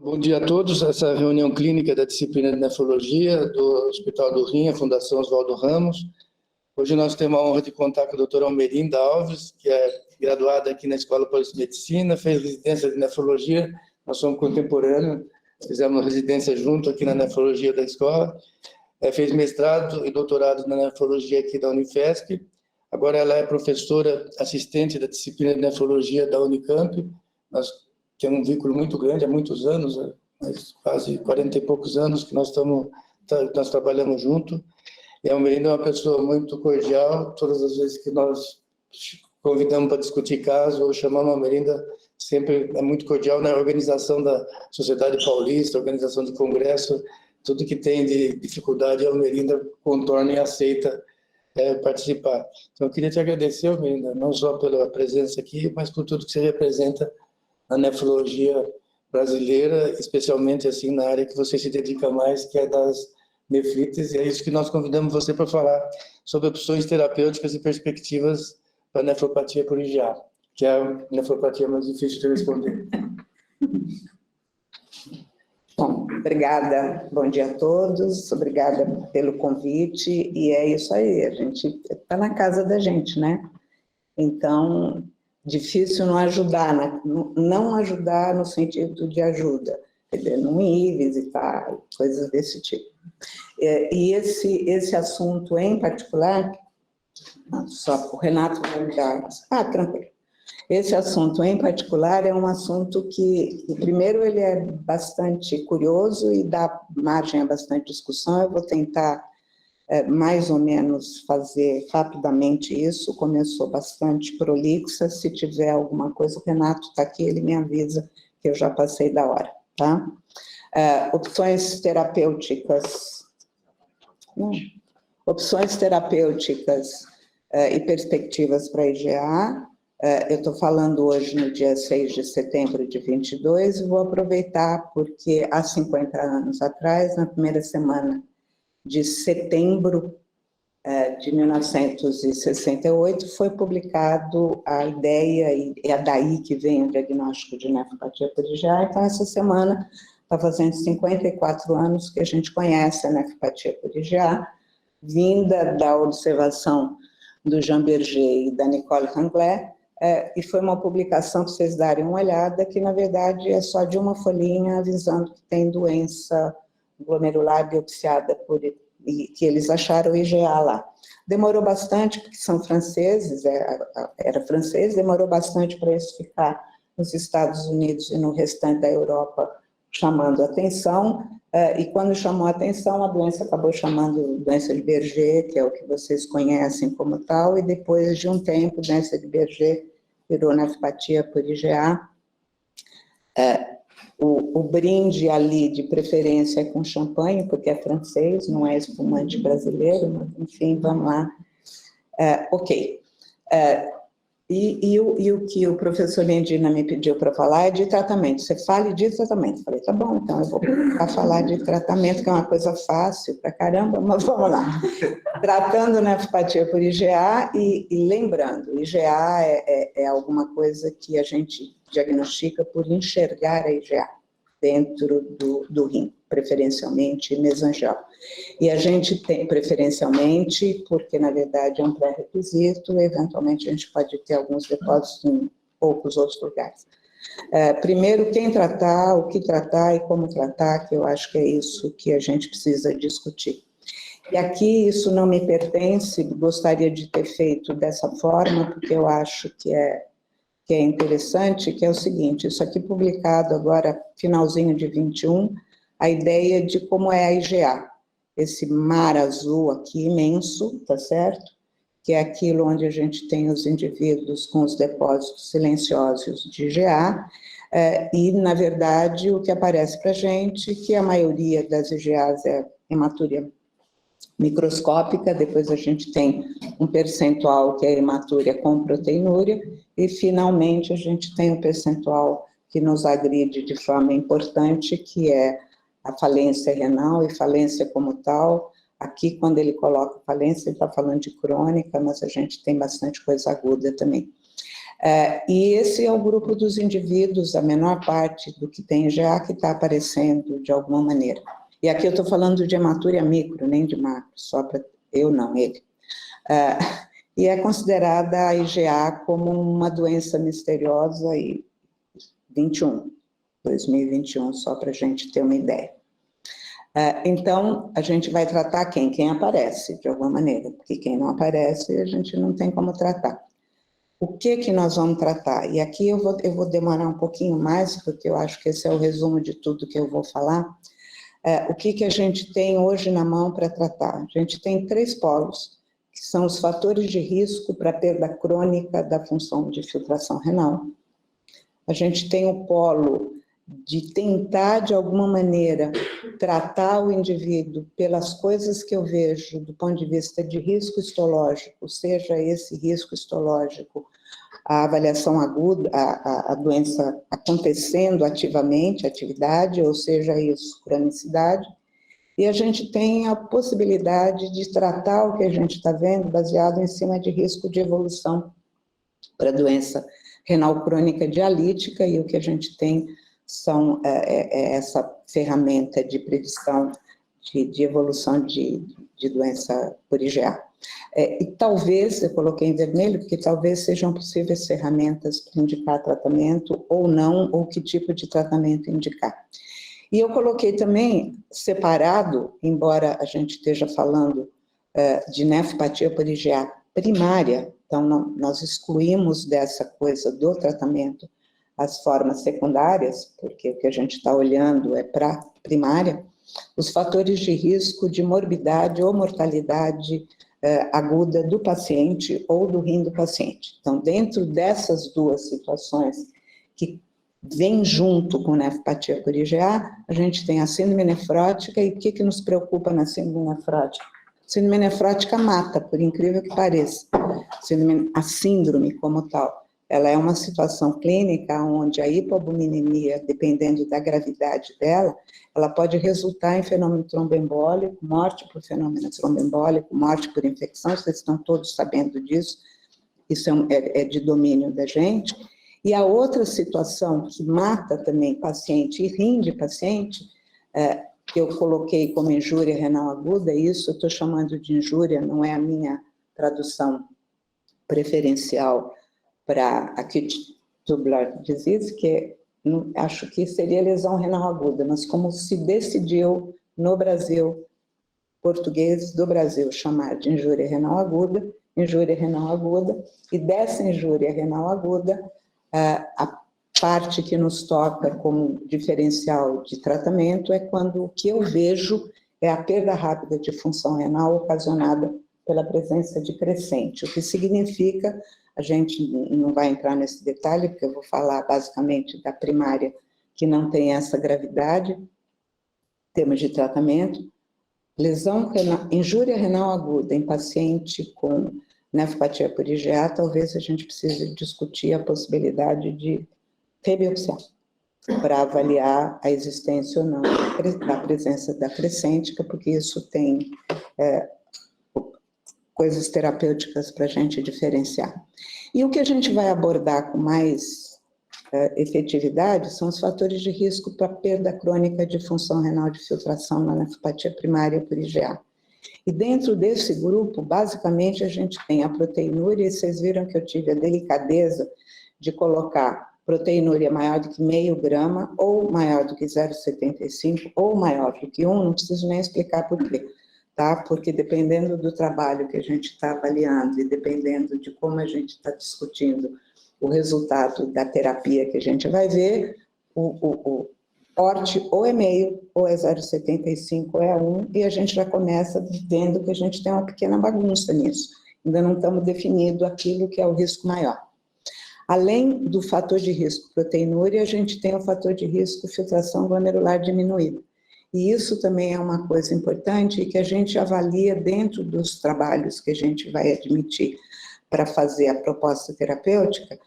Bom dia a todos. Essa reunião clínica da disciplina de nefrologia do Hospital do Rim, a Fundação Oswaldo Ramos. Hoje nós temos a honra de contar com a doutora Almerinda Alves, que é graduada aqui na Escola Paulista de Medicina, fez residência de nefrologia, nós somos contemporâneos, fizemos residência junto aqui na nefrologia da escola, fez mestrado e doutorado na nefrologia aqui da Unifesp, agora ela é professora assistente da disciplina de nefrologia da Unicamp. Nós temos um vínculo muito grande há muitos anos, quase 40 e poucos anos que nós trabalhamos junto. E a Almerinda é uma pessoa muito cordial. Todas as vezes que nós convidamos para discutir caso ou chamamos a Almerinda, sempre é muito cordial na organização da Sociedade Paulista, organização de congresso, tudo que tem de dificuldade, a Almerinda contorna e aceita participar. Então, eu queria te agradecer, Almerinda, não só pela presença aqui, mas por tudo que você representa na nefrologia brasileira, especialmente assim na área que você se dedica mais, que é das nefrites, e é isso que nós convidamos você para falar sobre opções terapêuticas e perspectivas para a nefropatia por IgA, que é a nefropatia mais difícil de responder. Bom, obrigada, bom dia a todos, obrigada pelo convite, e é isso aí, a gente está na casa da gente, né? Então, difícil não ajudar, né? Não ajudar no sentido de ajuda, quer dizer, não ir visitar, coisas desse tipo. E esse assunto em particular, só o Renato vai me dar... tranquilo. Esse assunto em particular é um assunto que, primeiro, ele é bastante curioso e dá margem a bastante discussão. Eu vou tentar, mais ou menos, fazer rapidamente isso. Começou bastante prolixa. Se tiver alguma coisa, o Renato está aqui, ele me avisa que eu já passei da hora, tá? Opções terapêuticas... Opções terapêuticas e perspectivas para IgA. Eu estou falando hoje no dia 6 de setembro de 22 e vou aproveitar porque há 50 anos atrás, na primeira semana de setembro de 1968, foi publicado a ideia, e é daí que vem o diagnóstico de nefropatia por IgA. Então, essa semana está fazendo 54 anos que a gente conhece a nefropatia por IgA, vinda da observação do Jean Berger e da Nicole Hangler, e foi uma publicação, para vocês darem uma olhada, que na verdade é só de uma folhinha avisando que tem doença glomerular biopsiada e que eles acharam IgA lá. Demorou bastante, porque são franceses, era francês, demorou bastante para isso ficar nos Estados Unidos e no restante da Europa chamando atenção, e quando chamou a atenção, a doença acabou chamando doença de Berger, que é o que vocês conhecem como tal, e depois de um tempo, doença de Berger virou nefropatia por IgA. O brinde ali, de preferência, é com champanhe, porque é francês, não é espumante brasileiro, mas enfim, vamos lá. Ok. E o que o professor Lendina me pediu para falar é de tratamento. Você fale de tratamento. Eu falei, tá bom, então eu vou falar de tratamento, que é uma coisa fácil pra caramba, mas vamos lá. Tratando nefropatia por IgA e lembrando, IgA é alguma coisa que a gente diagnostica por enxergar a IgA dentro do rim, preferencialmente mesangial. E a gente tem, preferencialmente, porque na verdade é um pré-requisito, eventualmente a gente pode ter alguns depósitos em poucos outros lugares. Primeiro, quem tratar, o que tratar e como tratar, que eu acho que é isso que a gente precisa discutir. E aqui isso não me pertence, gostaria de ter feito dessa forma, porque eu acho que é interessante, que é o seguinte, isso aqui publicado agora, finalzinho de 21, a ideia de como é a IgA, esse mar azul aqui imenso, tá certo? Que é aquilo onde a gente tem os indivíduos com os depósitos silenciosos de IgA, e, na verdade, o que aparece para a gente, que a maioria das IgAs é hematúria microscópica, depois a gente tem um percentual que é hematúria com proteinúria, e finalmente a gente tem um percentual que nos agride de forma importante, que é a falência renal e falência como tal. Aqui, quando ele coloca falência, ele está falando de crônica, mas a gente tem bastante coisa aguda também. E esse é o grupo dos indivíduos, a menor parte do que tem já, que está aparecendo de alguma maneira. E aqui eu estou falando de hematúria micro, nem de macro, só para eu não, ele. E é considerada a IgA como uma doença misteriosa e 2021, só para a gente ter uma ideia. Então, a gente vai tratar quem? Quem aparece, de alguma maneira, porque quem não aparece, a gente não tem como tratar. O que nós vamos tratar? E aqui eu vou demorar um pouquinho mais, porque eu acho que esse é o resumo de tudo que eu vou falar. O que a gente tem hoje na mão para tratar? A gente tem 3 polos, que são os fatores de risco para perda crônica da função de filtração renal. A gente tem o polo de tentar, de alguma maneira, tratar o indivíduo pelas coisas que eu vejo do ponto de vista de risco histológico, seja esse risco histológico a avaliação aguda, a doença acontecendo ativamente, atividade, ou seja isso, cronicidade, e a gente tem a possibilidade de tratar o que a gente está vendo baseado em cima de risco de evolução para doença renal crônica dialítica, e o que a gente tem são essa ferramenta de predição de evolução de doença por IgA. E talvez, eu coloquei em vermelho, porque talvez sejam possíveis ferramentas para indicar tratamento ou não, ou que tipo de tratamento indicar. E eu coloquei também separado, embora a gente esteja falando de nefropatia por IgA primária, então nós excluímos dessa coisa do tratamento as formas secundárias, porque o que a gente está olhando é para primária, os fatores de risco de morbidade ou mortalidade aguda do paciente ou do rim do paciente. Então, dentro dessas 2 situações que vêm junto com nefropatia por IgA, a gente tem a síndrome nefrótica, e o que nos preocupa na síndrome nefrótica? A síndrome nefrótica mata, por incrível que pareça. A síndrome como tal, ela é uma situação clínica onde a hipoalbuminemia, dependendo da gravidade dela, ela pode resultar em fenômeno tromboembólico, morte por fenômeno tromboembólico, morte por infecção, vocês estão todos sabendo disso, isso é de domínio da gente. E a outra situação que mata também paciente e rim de paciente, que eu coloquei como injúria renal aguda, isso eu estou chamando de injúria, não é a minha tradução preferencial para acute tubular disease, que acho que seria lesão renal aguda, mas como se decidiu no Brasil, português do Brasil, chamar de injúria renal aguda, e dessa injúria renal aguda, a parte que nos toca como diferencial de tratamento é quando o que eu vejo é a perda rápida de função renal ocasionada pela presença de crescente, o que significa, a gente não vai entrar nesse detalhe, porque eu vou falar basicamente da primária, que não tem essa gravidade, em termos de tratamento, injúria renal aguda em paciente com nefropatia por IgA, talvez a gente precise discutir a possibilidade de rebiopsiar, para avaliar a existência ou não da presença da crescêntica, porque isso tem coisas terapêuticas para a gente diferenciar. E o que a gente vai abordar com mais efetividade são os fatores de risco para perda crônica de função renal de filtração na nefropatia primária por IgA. E dentro desse grupo, basicamente, a gente tem a proteinúria, e vocês viram que eu tive a delicadeza de colocar proteinúria maior do que meio grama, ou maior do que 0,75, ou maior do que 1, não preciso nem explicar por quê. Tá? Porque dependendo do trabalho que a gente está avaliando e dependendo de como a gente está discutindo o resultado da terapia que a gente vai ver, o porte ou é meio, ou é 0,75, ou é 1, e a gente já começa vendo que a gente tem uma pequena bagunça nisso. Ainda não estamos definindo aquilo que é o risco maior. Além do fator de risco proteinúria, a gente tem o fator de risco filtração glomerular diminuída. E isso também é uma coisa importante e que a gente avalia dentro dos trabalhos que a gente vai admitir para fazer a proposta terapêutica.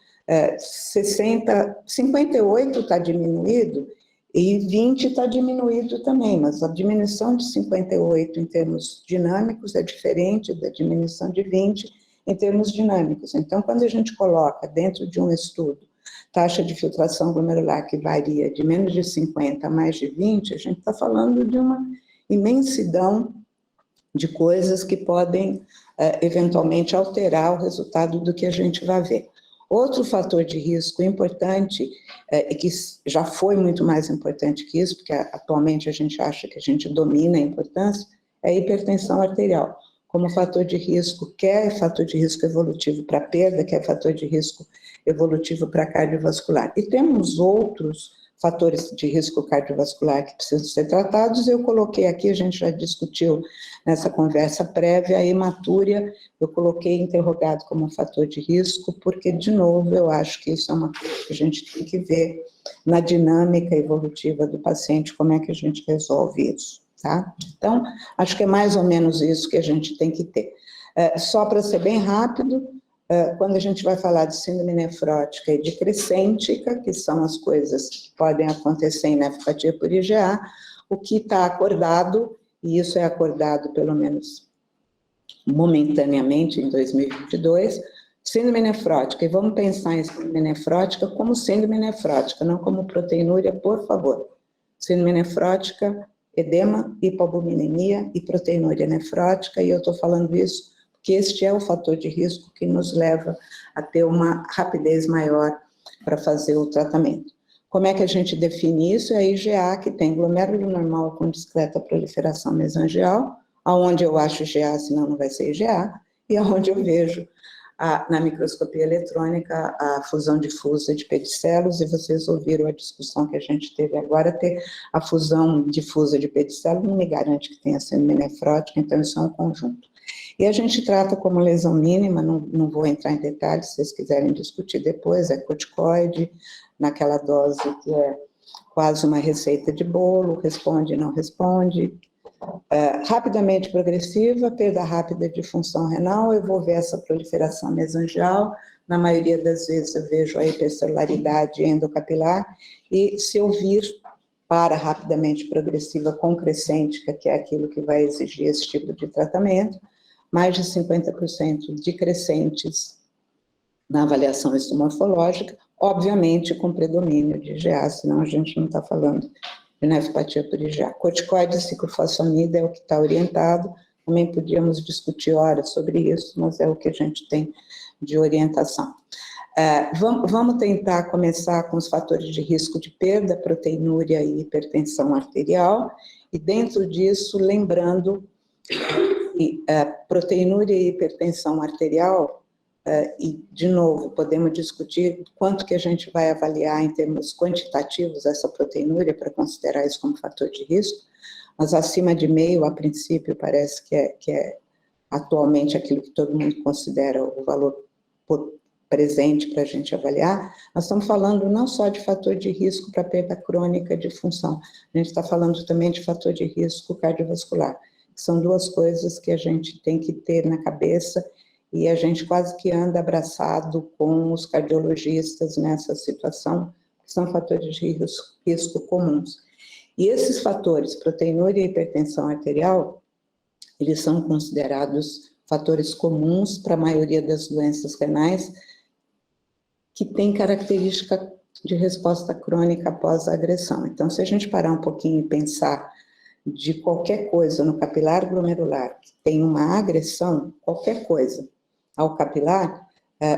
58 está diminuído e 20 está diminuído também, mas a diminuição de 58 em termos dinâmicos é diferente da diminuição de 20 em termos dinâmicos. Então, quando a gente coloca dentro de um estudo taxa de filtração glomerular que varia de menos de 50 a mais de 20, a gente está falando de uma imensidão de coisas que podem, eventualmente, alterar o resultado do que a gente vai ver. Outro fator de risco importante, e que já foi muito mais importante que isso, porque atualmente a gente acha que a gente domina a importância, é a hipertensão arterial. Como fator de risco, quer fator de risco evolutivo para perda, quer fator de risco evolutivo para cardiovascular. E temos outros fatores de risco cardiovascular que precisam ser tratados. Eu coloquei aqui, a gente já discutiu nessa conversa prévia, a hematúria, eu coloquei interrogado como um fator de risco, porque, de novo, eu acho que isso é uma coisa que a gente tem que ver na dinâmica evolutiva do paciente, como é que a gente resolve isso, tá? Então, acho que é mais ou menos isso que a gente tem que ter. Só para ser bem rápido, quando a gente vai falar de síndrome nefrótica e de crescêntica, que são as coisas que podem acontecer em nefropatia por IgA, o que está acordado, e isso é acordado pelo menos momentaneamente em 2022, síndrome nefrótica, e vamos pensar em síndrome nefrótica como síndrome nefrótica, não como proteinúria, por favor. Síndrome nefrótica, edema, hipoalbuminemia e proteinúria nefrótica, e eu estou falando isso que este é o fator de risco que nos leva a ter uma rapidez maior para fazer o tratamento. Como é que a gente define isso? É a IgA, que tem glomérulo normal com discreta proliferação mesangial, aonde eu acho IgA, senão não vai ser IgA, e aonde eu vejo na microscopia eletrônica a fusão difusa de pedicelos, e vocês ouviram a discussão que a gente teve agora, ter a fusão difusa de pedicelos não me garante que tenha síndrome nefrótica, então isso é um conjunto. E a gente trata como lesão mínima, não vou entrar em detalhes, se vocês quiserem discutir depois, é corticoide, naquela dose que é quase uma receita de bolo, responde, não responde. Rapidamente progressiva, perda rápida de função renal, eu vou ver essa proliferação mesangial, na maioria das vezes eu vejo a hipercelularidade endocapilar, e se eu vir para rapidamente progressiva com crescêntica, que é aquilo que vai exigir esse tipo de tratamento, mais de 50% de crescentes na avaliação histomorfológica, obviamente com predomínio de IgA, senão a gente não está falando de nefropatia por IgA. Corticoide e ciclofosfamida é o que está orientado, também podíamos discutir horas sobre isso, mas é o que a gente tem de orientação. Vamos tentar começar com os fatores de risco de perda, proteinúria e hipertensão arterial, e dentro disso, lembrando que proteinúria e hipertensão arterial, e de novo, podemos discutir quanto que a gente vai avaliar em termos quantitativos essa proteinúria para considerar isso como fator de risco, mas acima de meio, a princípio, parece que é atualmente aquilo que todo mundo considera o valor presente para a gente avaliar. Nós estamos falando não só de fator de risco para perda crônica de função, a gente está falando também de fator de risco cardiovascular. São duas coisas que a gente tem que ter na cabeça e a gente quase que anda abraçado com os cardiologistas nessa situação, que são fatores de risco comuns. E esses fatores, proteinúria e hipertensão arterial, eles são considerados fatores comuns para a maioria das doenças renais que tem característica de resposta crônica após a agressão. Então, se a gente parar um pouquinho e pensar de qualquer coisa no capilar glomerular que tem uma agressão, qualquer coisa ao capilar,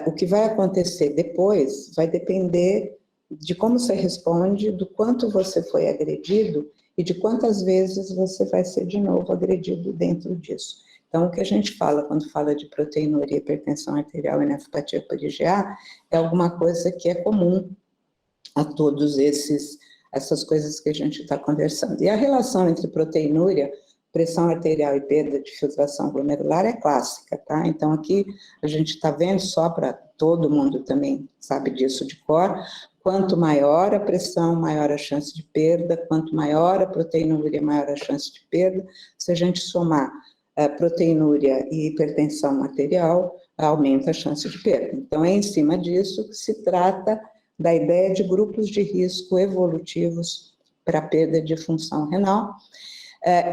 o que vai acontecer depois vai depender de como você responde, do quanto você foi agredido e de quantas vezes você vai ser de novo agredido dentro disso. Então, o que a gente fala quando fala de proteinúria, hipertensão arterial e nefropatia por IgA é alguma coisa que é comum a todos essas coisas que a gente está conversando. E a relação entre proteinúria, pressão arterial e perda de filtração glomerular é clássica, tá? Então, aqui a gente está vendo, só para todo mundo também sabe disso de cor, quanto maior a pressão, maior a chance de perda, quanto maior a proteinúria, maior a chance de perda. Se a gente somar proteinúria e hipertensão arterial, aumenta a chance de perda. Então, é em cima disso que se trata da ideia de grupos de risco evolutivos para perda de função renal.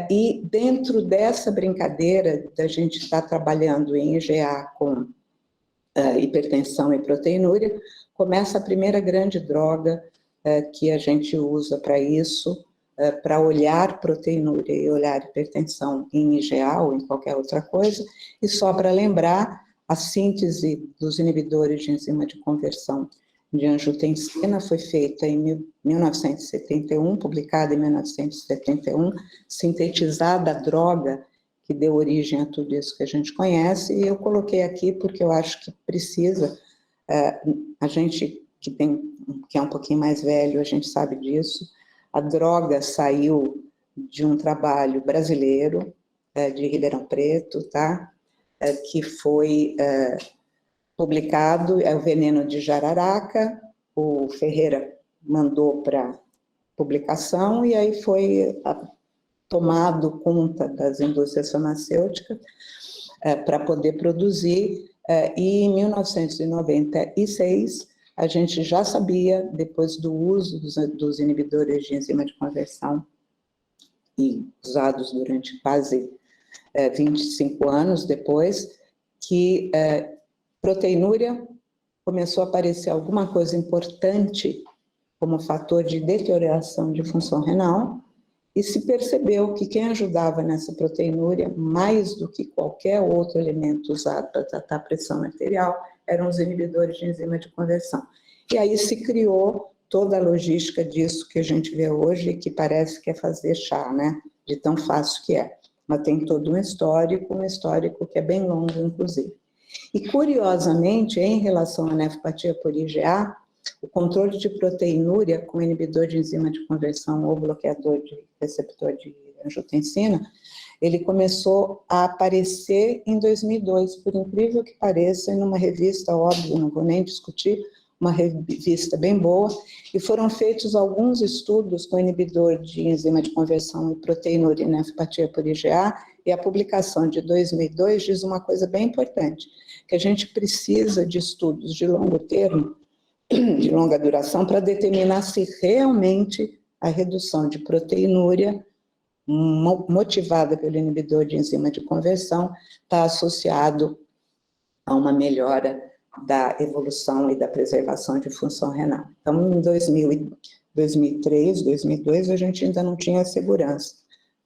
E dentro dessa brincadeira da gente estar trabalhando em IgA com hipertensão e proteinúria, começa a primeira grande droga que a gente usa para isso, para olhar proteinúria e olhar hipertensão em IgA ou em qualquer outra coisa, e só para lembrar, a síntese dos inibidores de enzima de conversão de angiotensina foi feita em 1971, publicada em 1971, sintetizada a droga que deu origem a tudo isso que a gente conhece, e eu coloquei aqui porque eu acho que precisa, a gente que é um pouquinho mais velho, a gente sabe disso, a droga saiu de um trabalho brasileiro, de Ribeirão Preto, tá? Que foi publicado, é o veneno de jararaca, o Ferreira mandou para publicação, e aí foi tomado conta das indústrias farmacêuticas para poder produzir, e em 1996 a gente já sabia, depois do uso dos inibidores de enzima de conversão, e usados durante quase 25 anos depois, que proteinúria começou a aparecer alguma coisa importante como fator de deterioração de função renal, e se percebeu que quem ajudava nessa proteinúria, mais do que qualquer outro elemento usado para tratar a pressão arterial, eram os inibidores de enzima de conversão. E aí se criou toda a logística disso que a gente vê hoje, que parece que é fazer chá, né? De tão fácil que é. Mas tem todo um histórico que é bem longo, inclusive. E, curiosamente, em relação à nefropatia por IgA, o controle de proteinúria com inibidor de enzima de conversão ou bloqueador de receptor de angiotensina, ele começou a aparecer em 2002, por incrível que pareça, em uma revista, óbvio, não vou nem discutir, uma revista bem boa, e foram feitos alguns estudos com inibidor de enzima de conversão e proteinúria em nefropatia por IgA, e a publicação de 2002 diz uma coisa bem importante, que a gente precisa de estudos de longo termo, de longa duração, para determinar se realmente a redução de proteinúria motivada pelo inibidor de enzima de conversão está associado a uma melhora da evolução e da preservação de função renal. Então, em 2003, 2002, a gente ainda não tinha segurança,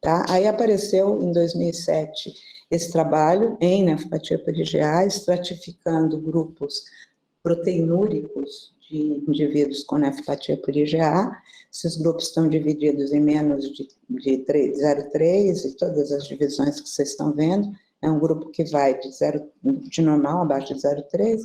tá? Aí apareceu, em 2007, esse trabalho em nefropatia por IgA, estratificando grupos proteinúricos de indivíduos com nefropatia por IgA. Esses grupos estão divididos em menos de 0,3 e todas as divisões que vocês estão vendo. É um grupo que vai de normal, abaixo de 0,3,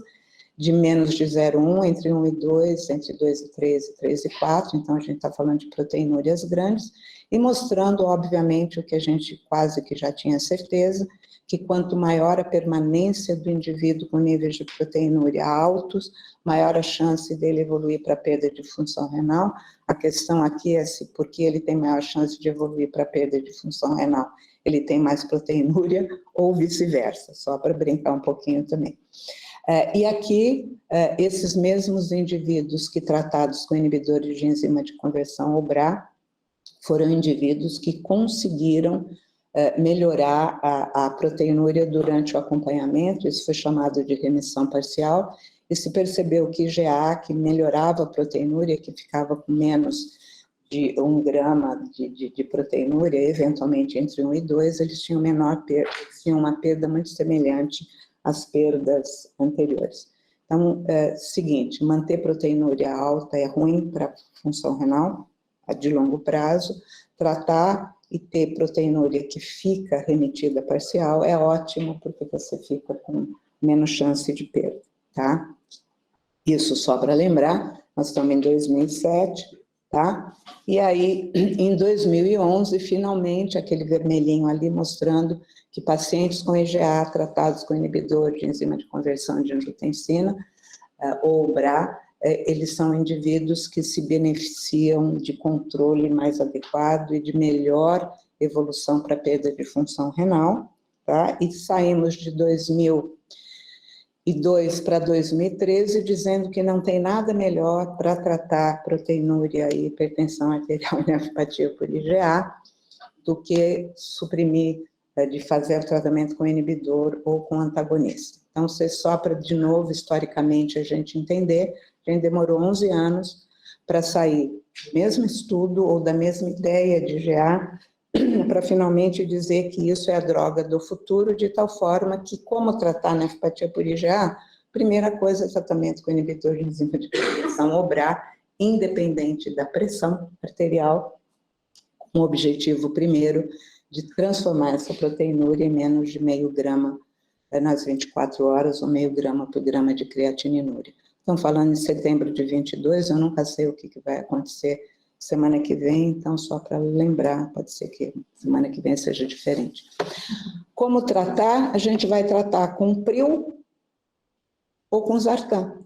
de menos de 0,1, entre 1 e 2, entre 2 e 3, 3 e 4, então a gente está falando de proteinúrias grandes, e mostrando, obviamente, o que a gente quase que já tinha certeza, que quanto maior a permanência do indivíduo com níveis de proteinúria altos, maior a chance dele evoluir para perda de função renal. A questão aqui é se porque ele tem maior chance de evoluir para perda de função renal, ele tem mais proteinúria ou vice-versa, só para brincar um pouquinho também. E aqui, esses mesmos indivíduos que tratados com inibidores de enzima de conversão, ou BRA, foram indivíduos que conseguiram melhorar a proteinúria durante o acompanhamento, isso foi chamado de remissão parcial, e se percebeu que IgA, que melhorava a proteinúria, que ficava com menos de 1 grama de proteinúria, eventualmente entre 1 e 2, eles tinham menor perda, tinham uma perda muito semelhante às perdas anteriores. Então, seguinte, manter proteinúria alta é ruim para a função renal, de longo prazo, tratar e ter proteinúria que fica remitida parcial é ótimo, porque você fica com menos chance de perda, tá? Isso só para lembrar, nós estamos em 2007, tá? E aí, em 2011, finalmente, aquele vermelhinho ali mostrando que pacientes com IgA tratados com inibidor de enzima de conversão de angiotensina, ou BRA, eles são indivíduos que se beneficiam de controle mais adequado e de melhor evolução para perda de função renal, tá? E saímos de 2002 para 2013 dizendo que não tem nada melhor para tratar proteinúria e hipertensão arterial e nefropatia por IgA do que suprimir, de fazer o tratamento com inibidor ou com antagonista, Então, só para, de novo, historicamente, a gente entender, a gente demorou 11 anos para sair do mesmo estudo ou da mesma ideia de GA, para finalmente dizer que isso é a droga do futuro, de tal forma que, como tratar a nefropatia por IgA, primeira coisa é tratamento com inibidor de enzima de progressão ou BRA, independente da pressão arterial, com o objetivo primeiro de transformar essa proteinúria em menos de meio grama nas 24 horas, ou meio grama por grama de creatininúria. Estão falando em setembro de 22, eu nunca sei o que vai acontecer semana que vem, então só para lembrar, pode ser que semana que vem seja diferente. Como tratar? A gente vai tratar com pril ou com Zartan,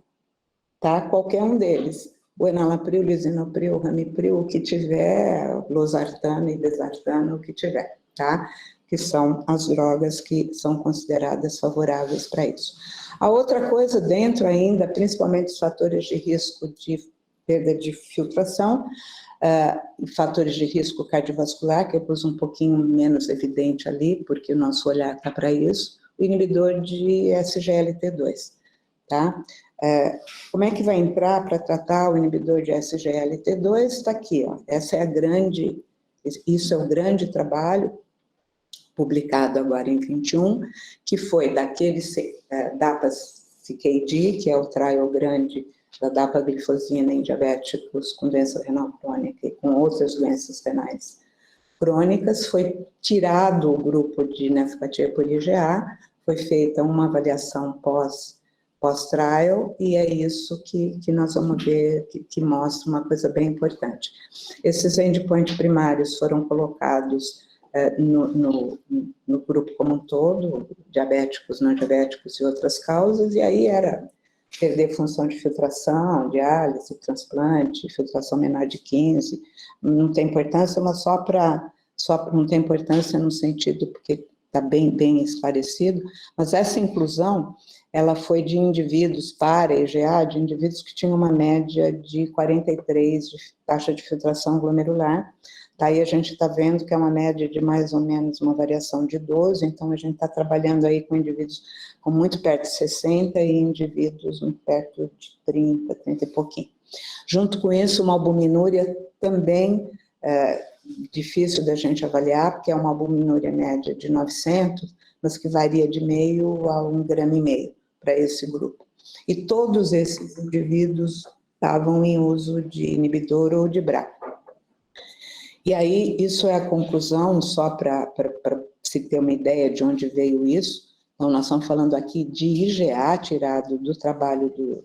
tá? Qualquer um deles. O enalapril, lisinopril, ramipril, o que tiver, losartano e desartano, o que tiver, tá? Que são as drogas que são consideradas favoráveis para isso. A outra coisa dentro ainda, principalmente os fatores de risco de perda de filtração, fatores de risco cardiovascular, que eu pus um pouquinho menos evidente ali, porque o nosso olhar está para isso, o inibidor de SGLT2, tá? Como é que vai entrar para tratar o inibidor de SGLT2? Está aqui, ó. Isso é o grande trabalho publicado agora em 21, que foi daquele DAPA-CKD, que é o trial grande da dapaglifosina em diabéticos com doença renal crônica e com outras doenças renais crônicas, foi tirado o grupo de nefropatia por IgA, foi feita uma avaliação pós-trial, e é isso que nós vamos ver, que mostra uma coisa bem importante. Esses endpoints primários foram colocados no grupo como um todo, diabéticos, não diabéticos e outras causas, e aí era perder função de filtração, diálise, transplante, filtração menor de 15, não tem importância, mas só não tem importância no sentido porque está bem esclarecido, mas essa inclusão, ela foi de indivíduos para IgA, de indivíduos que tinham uma média de 43 de taxa de filtração glomerular. Daí a gente está vendo que é uma média de mais ou menos uma variação de 12, então a gente está trabalhando aí com indivíduos com muito perto de 60 e indivíduos muito perto de 30 e pouquinho. Junto com isso, uma albuminúria também difícil da gente avaliar, porque é uma albuminúria média de 900, mas que varia de meio a 1,5 grama para esse grupo. E todos esses indivíduos estavam em uso de inibidor ou de BRA. E aí, isso é a conclusão, só para se ter uma ideia de onde veio isso. Então, nós estamos falando aqui de IgA, tirado do trabalho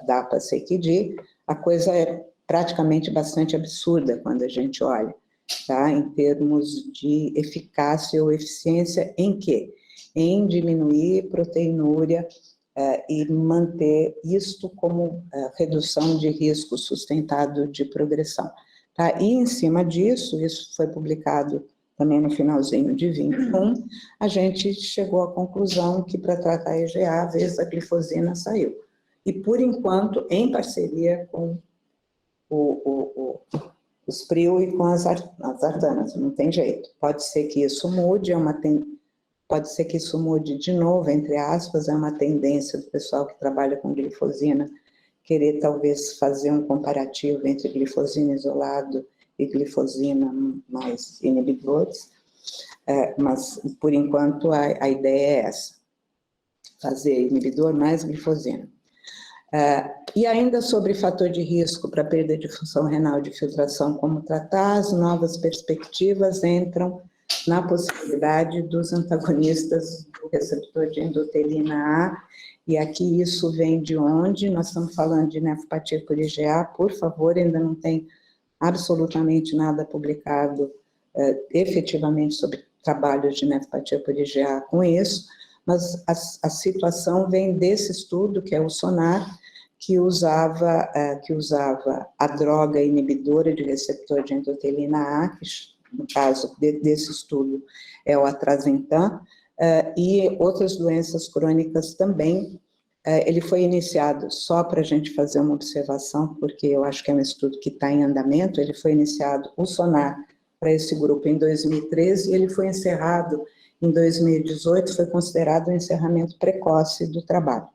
da APA-CKD. A coisa é praticamente bastante absurda quando a gente olha, tá? Em termos de eficácia ou eficiência em quê? Em diminuir proteinúria e manter isto como redução de risco sustentado de progressão. Tá? E, em cima disso, isso foi publicado também no finalzinho de 21, a gente chegou à conclusão que para tratar a IgA, a vez da glifosina saiu. E, por enquanto, em parceria com os PRIO e com as artanas, não tem jeito. Pode ser que isso mude, pode ser que isso mude de novo, entre aspas, é uma tendência do pessoal que trabalha com glifosina, querer talvez fazer um comparativo entre glifosina isolado e glifosina mais inibidores, mas por enquanto a ideia é essa, fazer inibidor mais glifosina. E ainda sobre fator de risco para perda de função renal de filtração, como tratar, as novas perspectivas entram na possibilidade dos antagonistas do receptor de endotelina A. E aqui isso vem de onde? Nós estamos falando de nefropatia por IgA, por favor, ainda não tem absolutamente nada publicado efetivamente sobre trabalhos de nefropatia por IgA com isso, mas a situação vem desse estudo, que é o SONAR, que usava a droga inibidora de receptor de endotelina A, que no caso desse estudo é o atrasentan, e outras doenças crônicas também. Ele foi iniciado, só para a gente fazer uma observação, porque eu acho que é um estudo que está em andamento, ele foi iniciado, o SONAR, para esse grupo em 2013, e ele foi encerrado em 2018 foi considerado um encerramento precoce do trabalho.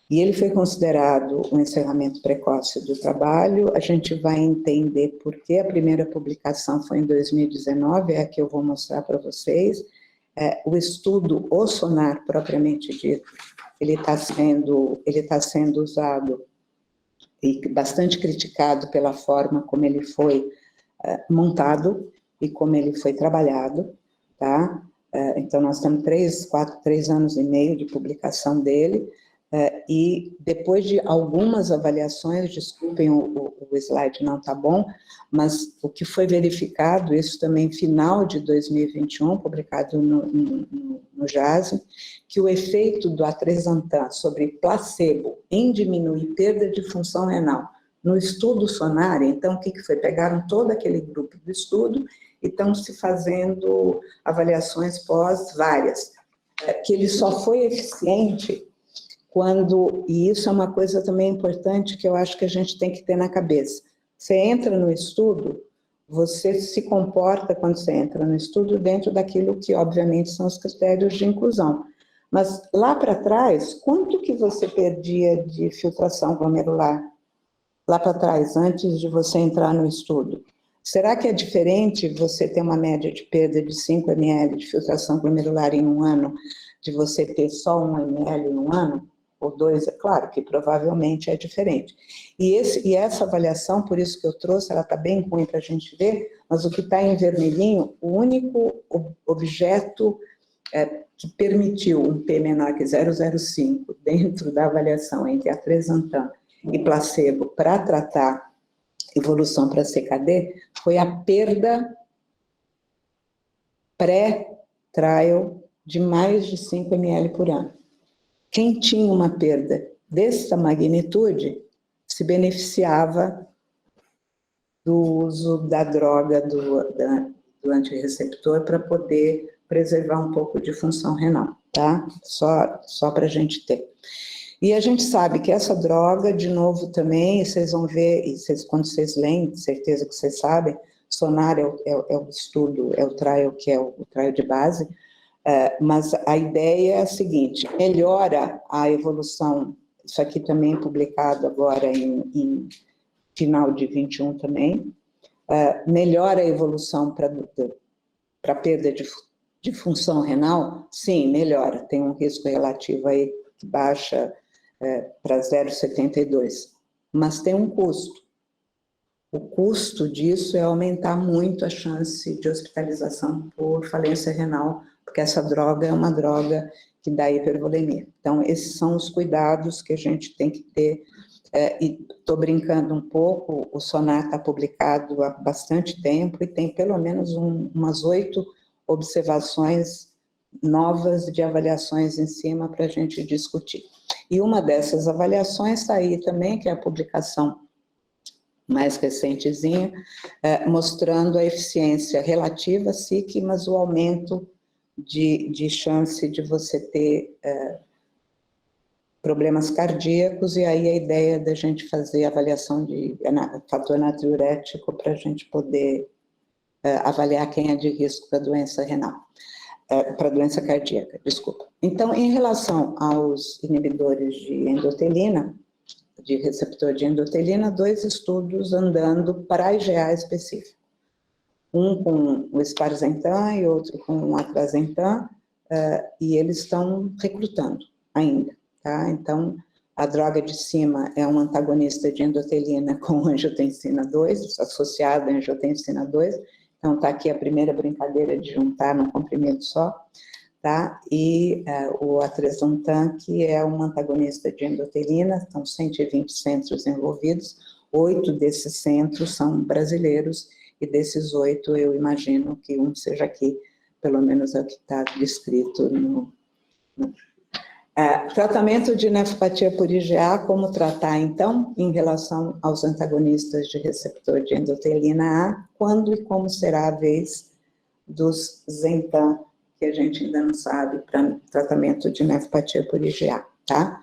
E ele foi considerado um encerramento precoce do trabalho, a gente vai entender por que a primeira publicação foi em 2019, é a que eu vou mostrar para vocês. O estudo, o SONAR propriamente dito, ele está sendo usado e bastante criticado pela forma como ele foi montado e como ele foi trabalhado, tá? Então, nós temos 3 anos e meio de publicação dele, e depois de algumas avaliações, desculpem, o slide não está bom, mas o que foi verificado, isso também final de 2021, publicado no JASM, que o efeito do atrasentan sobre placebo em diminuir perda de função renal no estudo SONAR, então o que foi? Pegaram todo aquele grupo do estudo e estão se fazendo avaliações pós várias, que ele só foi eficiente quando, e isso é uma coisa também importante que eu acho que a gente tem que ter na cabeça, você entra no estudo, você se comporta quando você entra no estudo dentro daquilo que obviamente são os critérios de inclusão, mas lá para trás, quanto que você perdia de filtração glomerular? Lá para trás, antes de você entrar no estudo. Será que é diferente você ter uma média de perda de 5 ml de filtração glomerular em um ano, de você ter só 1 ml em um ano? Ou 2, é claro que provavelmente é diferente. E essa avaliação, por isso que eu trouxe, ela está bem ruim para a gente ver, mas o que está em vermelhinho, o único objeto que permitiu um P menor que 0,05 dentro da avaliação entre atrasentan e placebo para tratar evolução para CKD foi a perda pré-trial de mais de 5 ml por ano. Quem tinha uma perda dessa magnitude se beneficiava do uso da droga do antirreceptor para poder preservar um pouco de função renal, tá? Só para a gente ter. E a gente sabe que essa droga, de novo também, vocês vão ver, e quando vocês leem, certeza que vocês sabem, SONAR é o estudo, é o trial que é o trial de base, mas a ideia é a seguinte, melhora a evolução, isso aqui também publicado agora em final de 21 também, melhora a evolução para perda de função renal? Sim, melhora, tem um risco relativo aí que baixa para 0,72, mas tem um custo. O custo disso é aumentar muito a chance de hospitalização por falência renal, porque essa droga é uma droga que dá hipervolemia. Então, esses são os cuidados que a gente tem que ter, e estou brincando um pouco, o SONAR está publicado há bastante tempo e tem pelo menos umas 8 observações novas de avaliações em cima para a gente discutir. E uma dessas avaliações está aí também, que é a publicação mais recentezinha, mostrando a eficiência relativa, SIC, mas o aumento de chance de você ter problemas cardíacos, e aí a ideia da gente fazer avaliação de fator natriurético para a gente poder avaliar quem é de risco para doença renal. Para doença cardíaca, desculpa. Então, em relação aos inibidores de endotelina, de receptor de endotelina, 2 estudos andando para IgA específico. Um com o sparsentan e outro com o atrasentan, e eles estão recrutando ainda, tá? Então, a droga de cima é um antagonista de endotelina com angiotensina 2, associado a angiotensina 2, então está aqui a primeira brincadeira de juntar num comprimido só, tá? E o atrasentan, que é um antagonista de endotelina, estão 120 centros envolvidos, 8 desses centros são brasileiros, e desses 8 eu imagino que um seja aqui, pelo menos é o que está descrito no tratamento de nefropatia por IgA, como tratar, então, em relação aos antagonistas de receptor de endotelina A, quando e como será a vez dos Zentan, que a gente ainda não sabe, para tratamento de nefropatia por IgA, tá?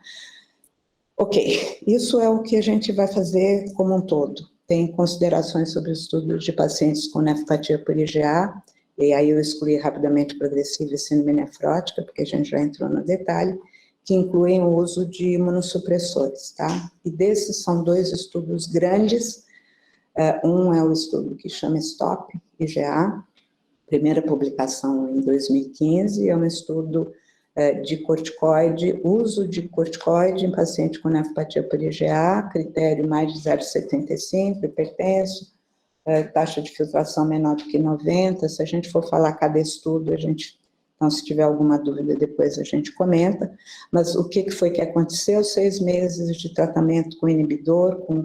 Ok, isso é o que a gente vai fazer como um todo. Tem considerações sobre o estudo de pacientes com nefropatia por IgA, e aí eu excluí rapidamente progressiva e síndrome nefrótica, porque a gente já entrou no detalhe, que incluem o uso de imunossupressores, tá? E desses são 2 estudos grandes, um é o estudo que chama STOP, IgA, primeira publicação em 2015, é um estudo de corticoide, uso de corticoide em paciente com nefropatia por IgA, critério mais de 0,75, hipertenso, taxa de filtração menor do que 90, se a gente for falar cada estudo, então se tiver alguma dúvida depois a gente comenta, mas o que foi que aconteceu? 6 meses de tratamento com inibidor, com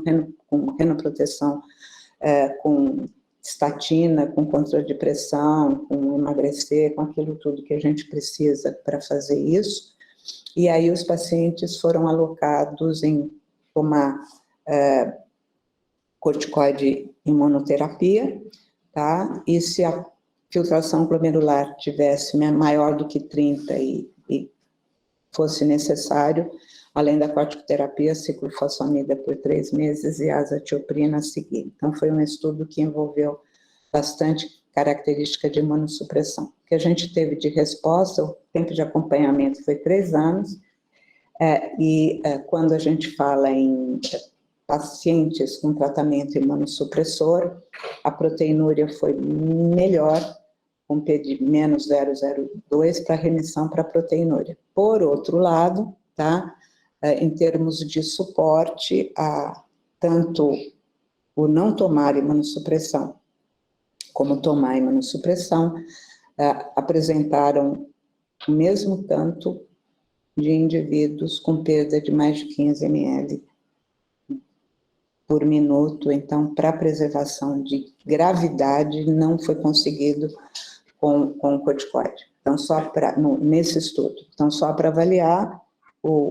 renoproteção, com estatina, com controle de pressão, com emagrecer, com aquilo tudo que a gente precisa para fazer isso, e aí os pacientes foram alocados em tomar corticoide imunoterapia, tá? E se a filtração glomerular tivesse maior do que 30 e fosse necessário, além da corticoterapia, ciclofosfamida por 3 meses e azatioprina a seguir. Então, foi um estudo que envolveu bastante característica de imunossupressão. O que a gente teve de resposta, o tempo de acompanhamento foi 3 anos, quando a gente fala em pacientes com tratamento imunossupressor, a proteinúria foi melhor, com P de menos 0,02 para remissão para proteinúria. Por outro lado, tá, em termos de suporte, tanto o não tomar imunossupressão como tomar imunossupressão apresentaram o mesmo tanto de indivíduos com perda de mais de 15 ml por minuto, então, para preservação de gravidade, não foi conseguido com o corticoide. Então, nesse estudo. Então, só para avaliar,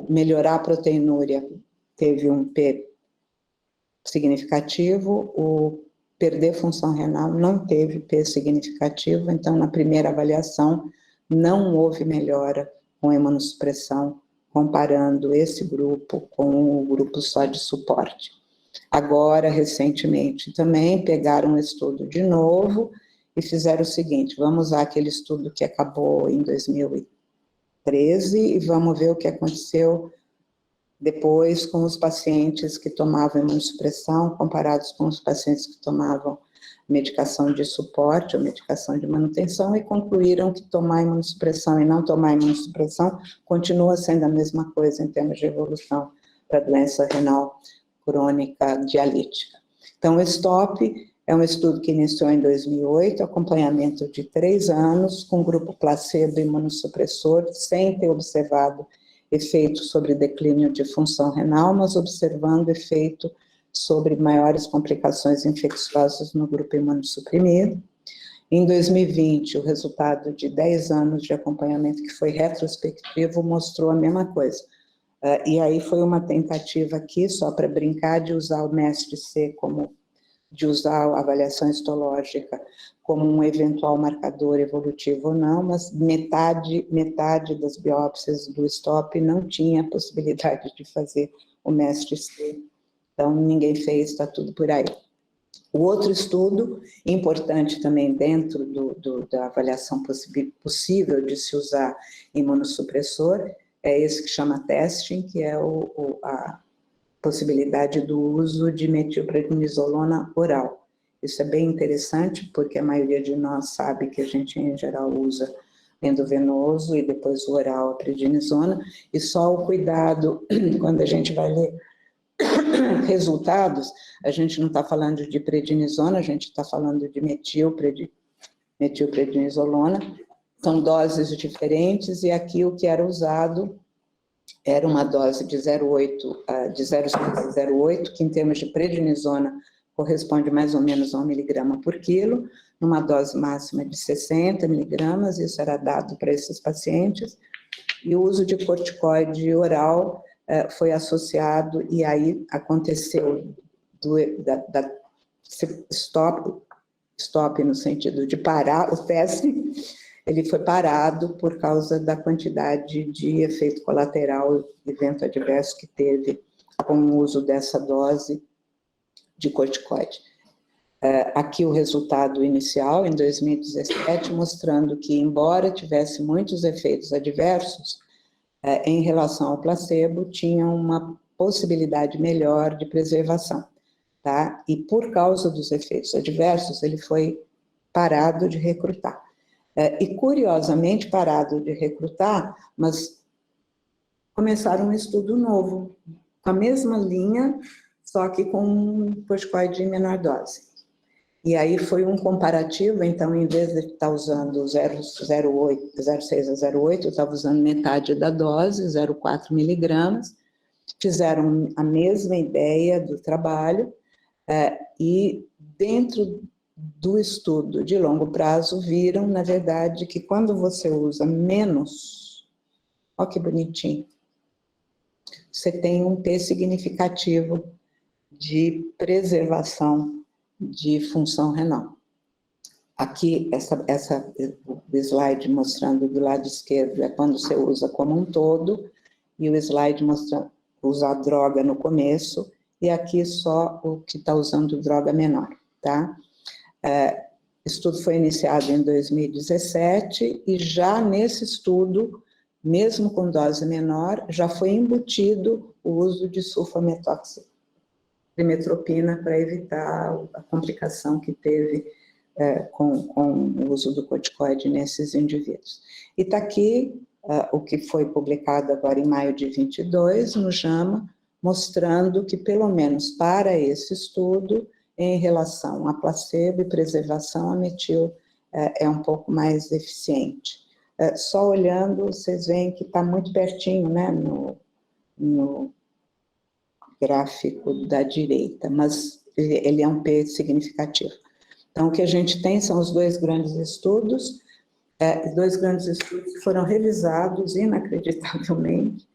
melhorar a proteinúria teve um P significativo, o perder função renal não teve P significativo, então, na primeira avaliação, não houve melhora com imunossupressão, comparando esse grupo com o grupo só de suporte. Agora, recentemente, também pegaram um estudo de novo e fizeram o seguinte: vamos usar aquele estudo que acabou em 2013 e vamos ver o que aconteceu depois com os pacientes que tomavam imunossupressão comparados com os pacientes que tomavam medicação de suporte ou medicação de manutenção, e concluíram que tomar imunossupressão e não tomar imunossupressão continua sendo a mesma coisa em termos de evolução para doença renal crônica dialítica. Então, o STOP é um estudo que iniciou em 2008, acompanhamento de 3 anos, com grupo placebo imunossupressor, sem ter observado efeito sobre declínio de função renal, mas observando efeito sobre maiores complicações infecciosas no grupo imunossuprimido. Em 2020, o resultado de 10 anos de acompanhamento, que foi retrospectivo, mostrou a mesma coisa. E aí foi uma tentativa aqui, só para brincar, de usar o MEST-C de usar a avaliação histológica como um eventual marcador evolutivo ou não, mas metade das biópsias do STOP não tinha possibilidade de fazer o MEST-C. Então, ninguém fez, está tudo por aí. O outro estudo, importante também dentro da avaliação possível de se usar imunossupressor, é esse que chama testing, que é a possibilidade do uso de metilprednisolona oral. Isso é bem interessante, porque a maioria de nós sabe que a gente, em geral, usa endovenoso e depois o oral a prednisona, e só o cuidado, quando a gente vai ler resultados, a gente não está falando de prednisona, a gente está falando de metilprednisolona, são doses diferentes, e aqui o que era usado era uma dose de 0,5 que em termos de prednisona corresponde mais ou menos a 1 miligrama por quilo, numa dose máxima de 60 miligramas, isso era dado para esses pacientes, e o uso de corticoide oral foi associado, e aí aconteceu stop no sentido de parar o teste, ele foi parado por causa da quantidade de efeito colateral, evento adverso que teve com o uso dessa dose de corticoide. Aqui o resultado inicial, em 2017, mostrando que, embora tivesse muitos efeitos adversos, em relação ao placebo, tinha uma possibilidade melhor de preservação, tá? E por causa dos efeitos adversos, ele foi parado de recrutar. E, curiosamente, parado de recrutar, mas começaram um estudo novo, com a mesma linha, só que com um corticoide em menor dose. E aí foi um comparativo, então, em vez de estar usando 0,6 a 0,8, estava usando metade da dose, 0,4 miligramas, fizeram a mesma ideia do trabalho, e dentro do estudo de longo prazo, viram, na verdade, que quando você usa menos, olha que bonitinho, você tem um P significativo de preservação de função renal. Aqui, o slide mostrando do lado esquerdo é quando você usa como um todo, e o slide mostrando usar droga no começo, e aqui só o que está usando droga menor, tá? O estudo foi iniciado em 2017, e já nesse estudo, mesmo com dose menor, já foi embutido o uso de sulfamethoxi, trimetropina, para evitar a complicação que teve com o uso do corticoide nesses indivíduos. E está aqui o que foi publicado agora em maio de 22, no JAMA, mostrando que, pelo menos para esse estudo, em relação a placebo e preservação, a metil é um pouco mais eficiente. Só olhando, vocês veem que está muito pertinho, né, no gráfico da direita, mas ele é um P significativo. Então, o que a gente tem são os dois grandes estudos que foram revisados inacreditavelmente,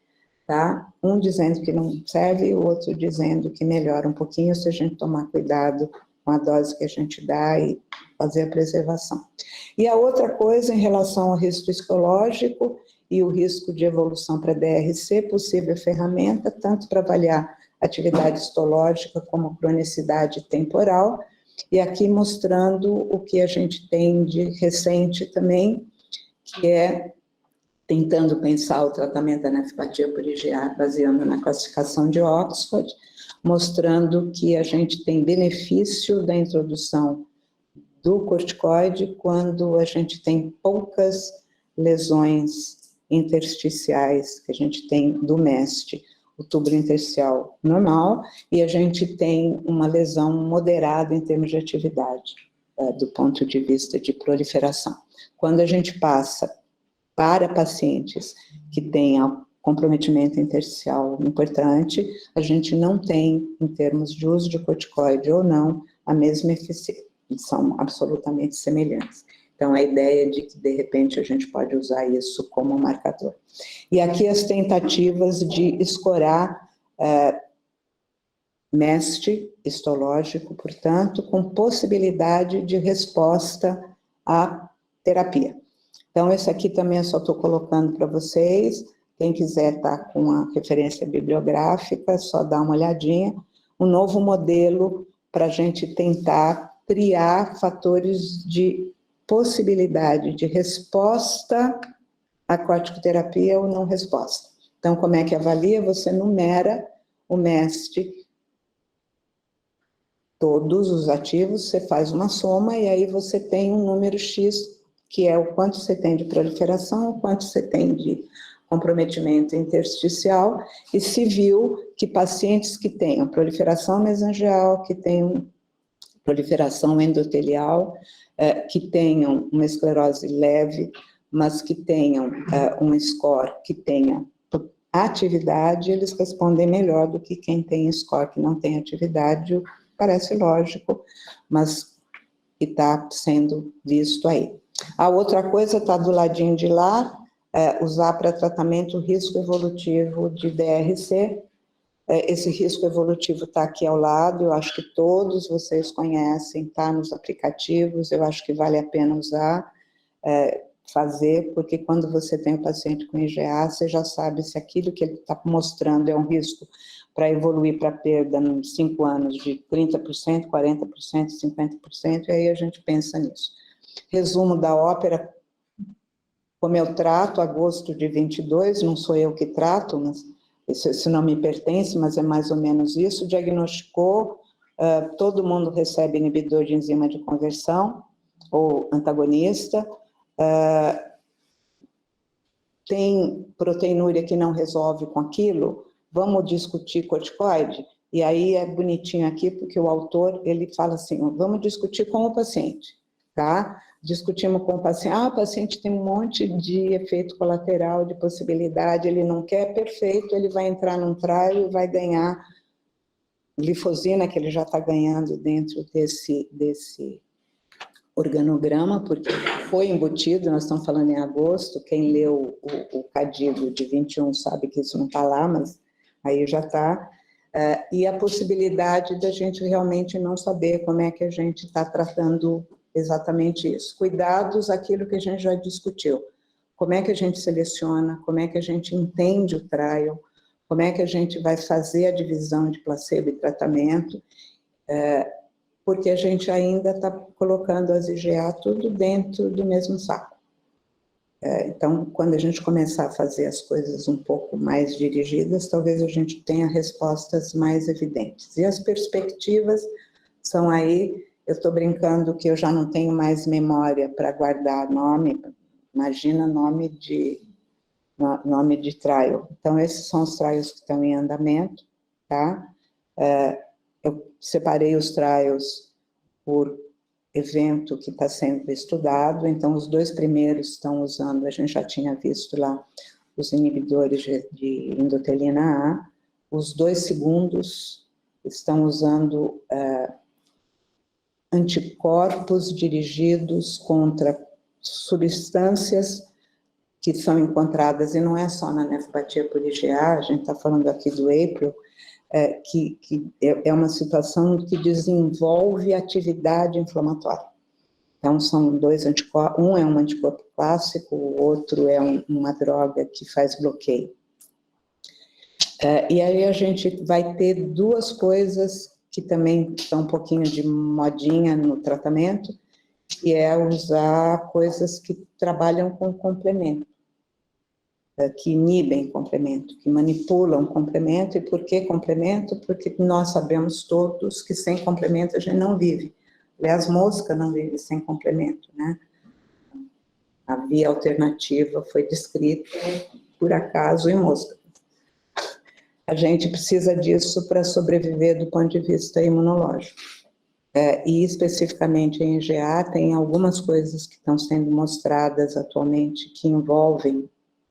tá? Um dizendo que não serve e o outro dizendo que melhora um pouquinho se a gente tomar cuidado com a dose que a gente dá e fazer a preservação. E a outra coisa, em relação ao risco psicológico e o risco de evolução para DRC, possível ferramenta, tanto para avaliar atividade histológica como cronicidade temporal, e aqui mostrando o que a gente tem de recente também, que é tentando pensar o tratamento da nefropatia por IgA, baseando na classificação de Oxford, mostrando que a gente tem benefício da introdução do corticoide quando a gente tem poucas lesões intersticiais, que a gente tem do MEST, o tubo intersticial normal, e a gente tem uma lesão moderada em termos de atividade, do ponto de vista de proliferação. Quando a gente passa para pacientes que têm comprometimento intersticial importante, a gente não tem, em termos de uso de corticoide ou não, a mesma eficiência, são absolutamente semelhantes. Então, a ideia de que, de repente, a gente pode usar isso como marcador. E aqui as tentativas de escorar MEST histológico, portanto, com possibilidade de resposta à terapia. Então, esse aqui também eu só estou colocando para vocês. Quem quiser estar com a referência bibliográfica, só dá uma olhadinha. Um novo modelo para a gente tentar triar fatores de possibilidade de resposta à corticoterapia ou não resposta. Então, como é que avalia? Você numera o MEST, todos os ativos, você faz uma soma e aí você tem um número X, que é o quanto você tem de proliferação, o quanto você tem de comprometimento intersticial, e se viu que pacientes que tenham proliferação mesangial, que tenham proliferação endotelial, que tenham uma esclerose leve, mas que tenham um score que tenha atividade, eles respondem melhor do que quem tem score que não tem atividade, parece lógico, mas que está sendo visto aí. A outra coisa está do ladinho de lá, usar para tratamento o risco evolutivo de DRC. Esse risco evolutivo está aqui ao lado, eu acho que todos vocês conhecem, está nos aplicativos, eu acho que vale a pena usar, fazer, porque quando você tem um paciente com IgA, você já sabe se aquilo que ele está mostrando é um risco para evoluir para perda nos 5 anos de 30%, 40%, 50%, e aí a gente pensa nisso. Resumo da ópera, como eu trato, agosto de 22, não sou eu que trato, mas isso não me pertence, mas é mais ou menos isso, diagnosticou, todo mundo recebe inibidor de enzima de conversão, ou antagonista, tem proteinúria que não resolve com aquilo, vamos discutir corticoide? E aí é bonitinho aqui, porque o autor, ele fala assim, vamos discutir com o paciente, tá? Discutimos com o paciente, o paciente tem um monte de efeito colateral, de possibilidade, ele não quer, perfeito, ele vai entrar num trial e vai ganhar glifosina, que ele já está ganhando dentro desse organograma, porque foi embutido, nós estamos falando em agosto, quem leu o Cadigo de 21 sabe que isso não está lá, mas aí já está, e a possibilidade da gente realmente não saber como é que a gente está tratando exatamente isso. Cuidados, aquilo que a gente já discutiu, como é que a gente seleciona, como é que a gente entende o trial, como é que a gente vai fazer a divisão de placebo e tratamento, porque a gente ainda está colocando as IgA tudo dentro do mesmo saco. Então, quando a gente começar a fazer as coisas um pouco mais dirigidas, talvez a gente tenha respostas mais evidentes. E as perspectivas são aí, eu estou brincando que eu já não tenho mais memória para guardar nome, imagina nome de trial. Então, esses são os trials que estão em andamento, tá? Eu separei os trials por evento que está sendo estudado, então os 2 primeiros estão usando, a gente já tinha visto lá, os inibidores de endotelina A, os 2 segundos estão usando anticorpos dirigidos contra substâncias que são encontradas, e não é só na nefropatia por IgA, a gente está falando aqui do APRIL, que é uma situação que desenvolve atividade inflamatória. Então, são 2 anticorpos, um é um anticorpo clássico, o outro é uma droga que faz bloqueio. E aí a gente vai ter 2 coisas que também estão um pouquinho de modinha no tratamento, que é usar coisas que trabalham com complemento, que inibem complemento, que manipulam complemento. E por que complemento? Porque nós sabemos todos que sem complemento a gente não vive. Aliás, mosca não vive sem complemento, né? A via alternativa foi descrita, por acaso, em mosca. A gente precisa disso para sobreviver do ponto de vista imunológico. E especificamente em IgA, tem algumas coisas que estão sendo mostradas atualmente que envolvem,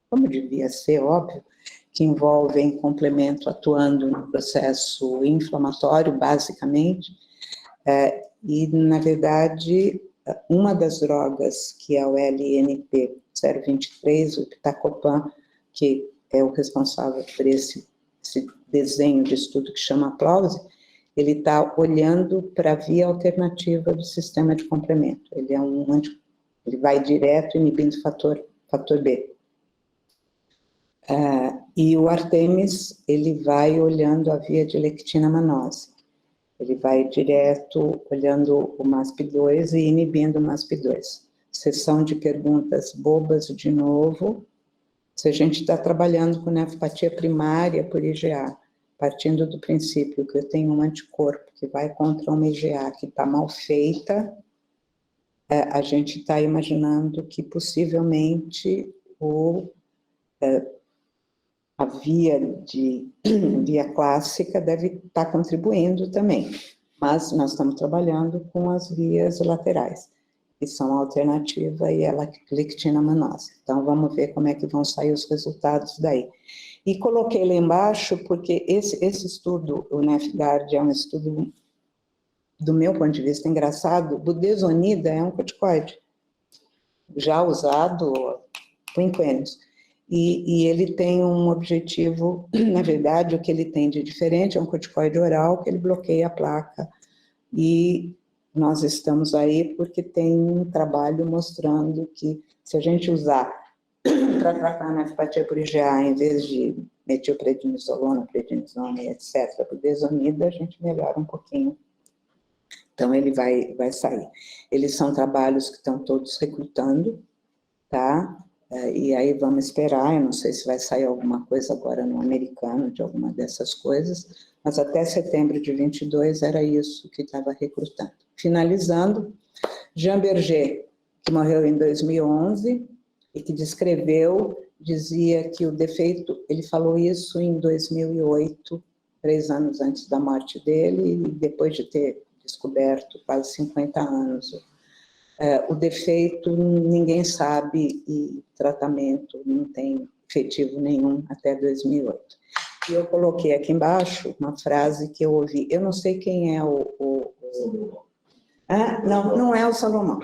como devia ser, óbvio, que envolvem complemento atuando no processo inflamatório, basicamente, e, na verdade, uma das drogas, que é o LNP 023, o pitacopan, que é o responsável por esse desenho de estudo que chama Aplause, ele está olhando para a via alternativa do sistema de complemento. Ele ele vai direto inibindo fator B. E o Artemis, ele vai olhando a via de lectina-manose. Ele vai direto olhando o MASP2 e inibindo o MASP2. Sessão de perguntas bobas de novo. Se a gente está trabalhando com nefropatia primária por IgA, partindo do princípio que eu tenho um anticorpo que vai contra uma IgA que está mal feita, a gente está imaginando que possivelmente a via clássica deve estar contribuindo também, mas nós estamos trabalhando com as vias laterais, que são a alternativa e a lectina-manose. Então, vamos ver como é que vão sair os resultados daí. E coloquei lá embaixo porque esse estudo, o NefGuard, é um estudo, do meu ponto de vista, engraçado. Budesonida é um corticoide, já usado por quinquênios. E ele tem um objetivo, na verdade, o que ele tem de diferente é um corticoide oral, que ele bloqueia a placa. E nós estamos aí porque tem um trabalho mostrando que, se a gente usar para tratar a nefropatia por IgA, em vez de metilprednisolona, prednisona, etc., budesonida, a gente melhora um pouquinho. Então, ele vai sair. Eles são trabalhos que estão todos recrutando, tá? E aí vamos esperar, eu não sei se vai sair alguma coisa agora no americano, de alguma dessas coisas, mas até setembro de 22 era isso que estava recrutando. Finalizando, Jean Berger, que morreu em 2011 e que dizia que o defeito, ele falou isso em 2008, 3 anos antes da morte dele, e depois de ter descoberto quase 50 anos. O defeito ninguém sabe e tratamento não tem efetivo nenhum até 2008. E eu coloquei aqui embaixo uma frase que eu ouvi, eu não sei quem é não é o Salomão.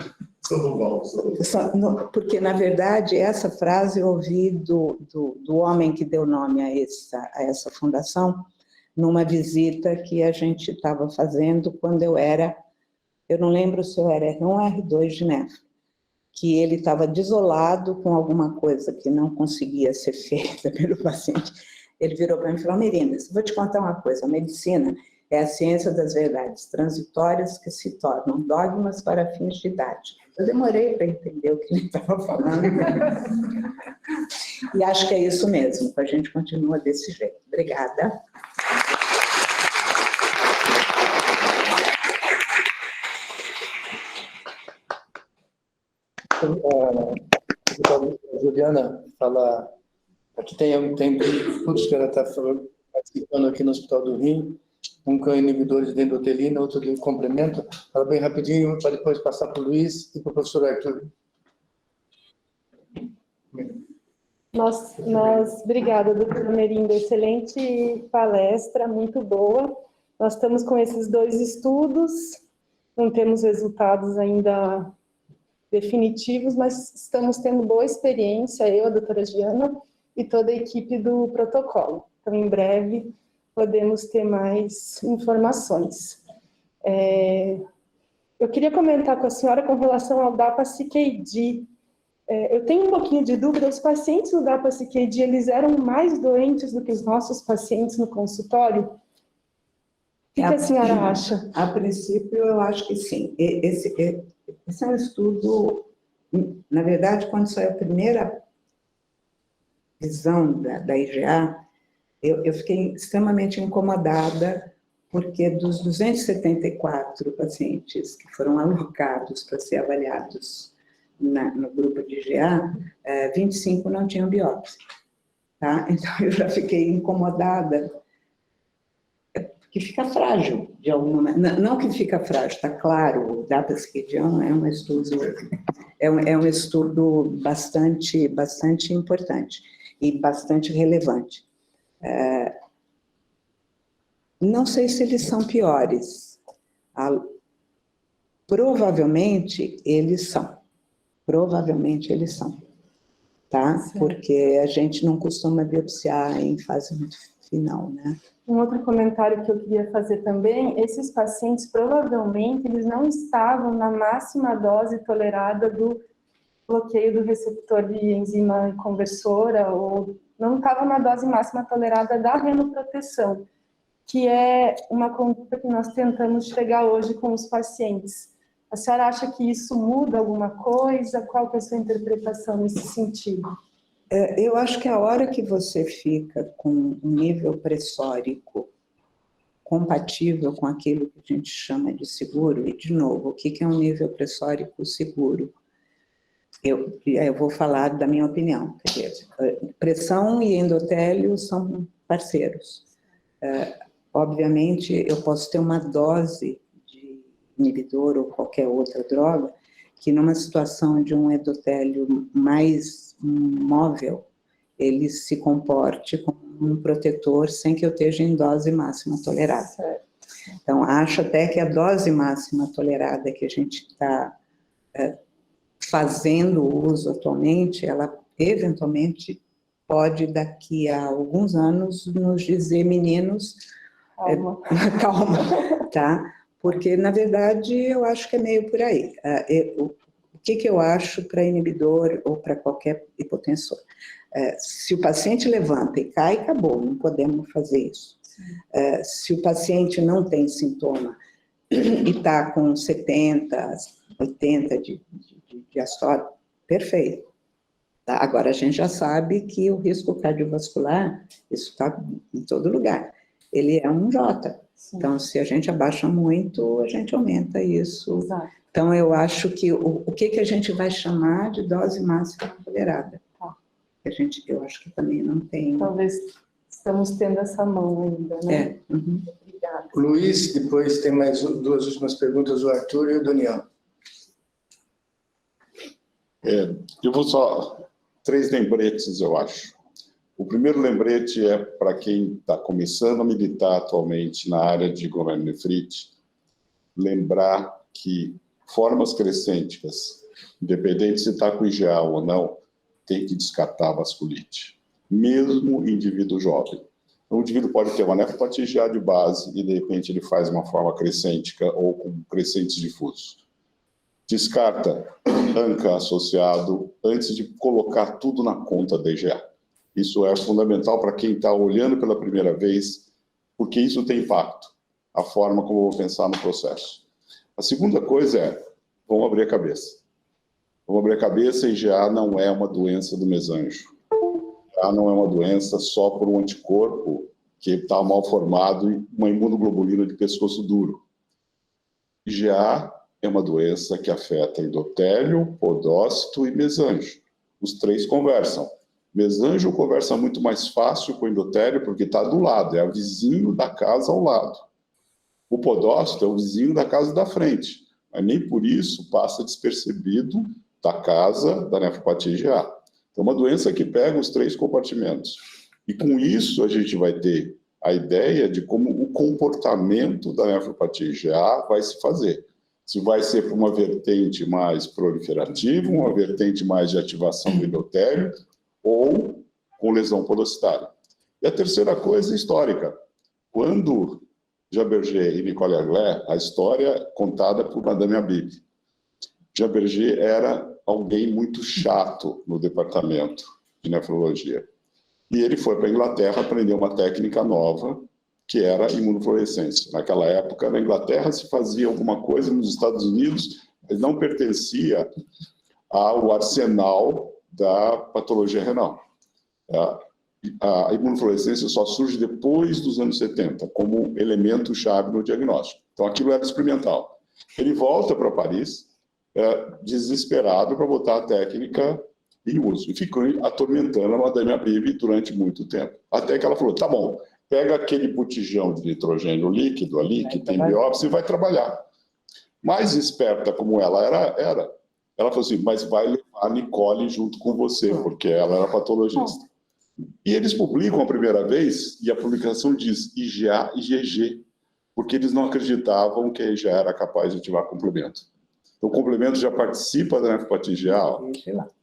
Porque, na verdade, essa frase eu ouvi do homem que deu nome a essa fundação, numa visita que a gente estava fazendo quando eu não lembro se eu era R1 ou R2 de nefro, que ele estava desolado com alguma coisa que não conseguia ser feita pelo paciente. Ele virou para mim e falou: Merinas, vou te contar uma coisa, a medicina é a ciência das verdades transitórias que se tornam dogmas para fins de idade. Eu demorei para entender o que ele estava falando. E acho que é isso mesmo, a gente continua desse jeito. Obrigada. A Juliana fala, aqui tem estudos que ela está participando aqui no Hospital do Rim, um com inibidores de endotelina, outro de complemento. Fala bem rapidinho, para depois passar para o Luiz e para o professor Arthur. Obrigada, doutora Merinda, excelente palestra, muito boa. Nós estamos com esses 2 estudos, não temos resultados ainda definitivos, mas estamos tendo boa experiência, eu, a doutora Giana, e toda a equipe do protocolo. Então, em breve, podemos ter mais informações. Eu queria comentar com a senhora com relação ao DAPA-CKD. Eu tenho um pouquinho de dúvida, os pacientes do DAPA-CKD, eles eram mais doentes do que os nossos pacientes no consultório? O que a senhora acha? A princípio, eu acho que sim. Esse é um estudo, na verdade, quando saiu a primeira visão da IgA, eu fiquei extremamente incomodada, porque dos 274 pacientes que foram alocados para ser avaliados no grupo de IgA, 25 não tinham biópsia. Tá? Então, eu já fiquei incomodada, que fica frágil, de alguma maneira. Não que fica frágil, está claro, o DAPA-CKD é um estudo bastante importante e bastante relevante. Não sei se eles são piores. Provavelmente eles são. Tá? Porque a gente não costuma biopsiar em fase muito final, né? Um outro comentário que eu queria fazer também, esses pacientes provavelmente eles não estavam na máxima dose tolerada do bloqueio do receptor de enzima conversora, ou não estavam na dose máxima tolerada da renoproteção, que é uma conduta que nós tentamos chegar hoje com os pacientes. A senhora acha que isso muda alguma coisa? Qual que é a sua interpretação nesse sentido? Eu acho que a hora que você fica com um nível pressórico compatível com aquilo que a gente chama de seguro, e, de novo, o que é um nível pressórico seguro? Eu vou falar da minha opinião. Pressão e endotélio são parceiros. Obviamente, eu posso ter uma dose de inibidor ou qualquer outra droga que, numa situação de um endotélio mais móvel, ele se comporte como um protetor sem que eu esteja em dose máxima tolerada. Então, acho até que a dose máxima tolerada que a gente está fazendo uso atualmente, ela eventualmente pode, daqui a alguns anos, nos dizer, meninos, calma, tá? Porque, na verdade, eu acho que é meio por aí. O O que eu acho para inibidor ou para qualquer hipotensor? Se o paciente levanta e cai, acabou, não podemos fazer isso. Se o paciente não tem sintoma e está com 70, 80 de diastole, perfeito. Tá? Agora, a gente já sabe que o risco cardiovascular, isso está em todo lugar, ele é um J. Sim. Então, se a gente abaixa muito, a gente aumenta isso. Exato. Então, eu acho que o que a gente vai chamar de dose máxima tolerada? Tá. Eu acho que também não tem... Talvez estamos tendo essa mão ainda, né? Uhum. Obrigada. Luiz, depois tem mais duas últimas perguntas, o Arthur e o Daniel. Eu vou só... 3 lembretes, eu acho. O primeiro lembrete é para quem está começando a militar atualmente na área de glomerulonefrite, lembrar que formas crescênticas, independente se está com IgA ou não, tem que descartar a vasculite, mesmo em indivíduo jovem. O indivíduo pode ter uma nefropatia IgA de base e, de repente, ele faz uma forma crescêntica ou com crescentes difusos. Descarta ANCA associado antes de colocar tudo na conta da IgA. Isso é fundamental para quem está olhando pela primeira vez, porque isso tem impacto, a forma como eu vou pensar no processo. A segunda coisa é, vamos abrir a cabeça. Vamos abrir a cabeça, IgA não é uma doença do mesanjo. IgA não é uma doença só por um anticorpo que está mal formado e uma imunoglobulina de pescoço duro. IgA é uma doença que afeta endotélio, podócito e mesanjo. Os 3 conversam. Mesanjo conversa muito mais fácil com o endotélio porque está do lado, é o vizinho da casa ao lado. O podócito é o vizinho da casa da frente, mas nem por isso passa despercebido da casa da nefropatia IgA. Então, uma doença que pega os 3 compartimentos. E com isso a gente vai ter a ideia de como o comportamento da nefropatia IgA vai se fazer. Se vai ser para uma vertente mais proliferativa, uma vertente mais de ativação do endotélio, ou com lesão podocitária. E a terceira coisa é histórica. Quando Jean Berger e Nicole Aglé, a história contada por Madame Habib. Jean Berger era alguém muito chato no departamento de nefrologia. E ele foi para a Inglaterra aprender uma técnica nova, que era a imunofluorescência. Naquela época, na Inglaterra, se fazia alguma coisa nos Estados Unidos, mas não pertencia ao arsenal da patologia renal. A imunofluorescência só surge depois dos anos 70, como elemento-chave no diagnóstico. Então, aquilo era experimental. Ele volta para Paris, desesperado para botar a técnica em uso. E ficou atormentando a Madame Habib durante muito tempo. Até que ela falou, tá bom, pega aquele botijão de nitrogênio líquido ali, que tem biópsia, e vai trabalhar. Mais esperta como ela era, ela falou assim, mas vai levar a Nicole junto com você, porque ela era patologista. E eles publicam a primeira vez, e a publicação diz IgA e IgG, porque eles não acreditavam que a IgA era capaz de ativar complemento. Então, o complemento já participa da nefropatia IgA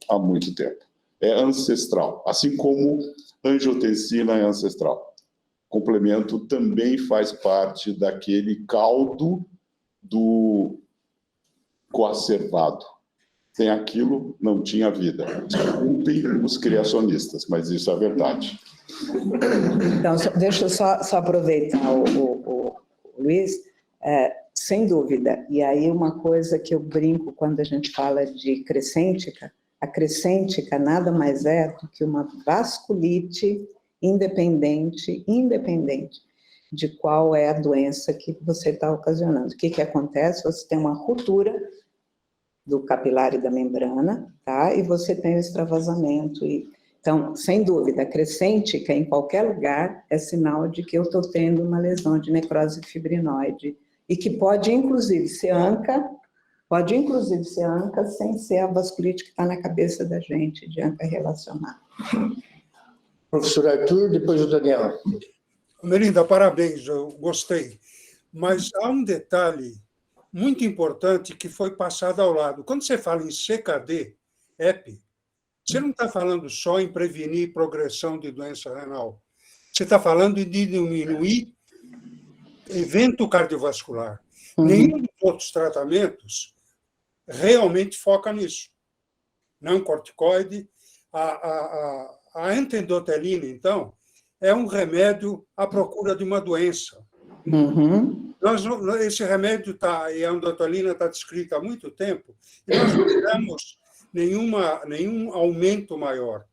há muito tempo. É ancestral, assim como angiotensina é ancestral. Complemento também faz parte daquele caldo do coacervado. Sem aquilo, não tinha vida. Desculpem os criacionistas, mas isso é a verdade. Então, deixa eu só aproveitar o Luiz, sem dúvida. E aí uma coisa que eu brinco quando a gente fala de crescêntica, a crescêntica nada mais é do que uma vasculite independente de qual é a doença que você está ocasionando. O que acontece? Você tem uma ruptura do capilar e da membrana, tá? E você tem o extravasamento. Então, sem dúvida, a crescêntica em qualquer lugar é sinal de que eu estou tendo uma lesão de necrose fibrinoide e que pode, inclusive, ser ANCA, sem ser a vasculite que está na cabeça da gente, de ANCA relacionada. Professor Arthur, depois o Daniel. Melinda, parabéns, eu gostei. Mas há um detalhe muito importante que foi passado ao lado. Quando você fala em CKD, EP, você não está falando só em prevenir progressão de doença renal. Você está falando de diminuir evento cardiovascular. Nenhum dos outros tratamentos realmente foca nisso. Não corticoide. A anti-endotelina, então, é um remédio à procura de uma doença. Uhum. Esse remédio e a endotelina está descrita há muito tempo, e nós não tivemos nenhum aumento maior.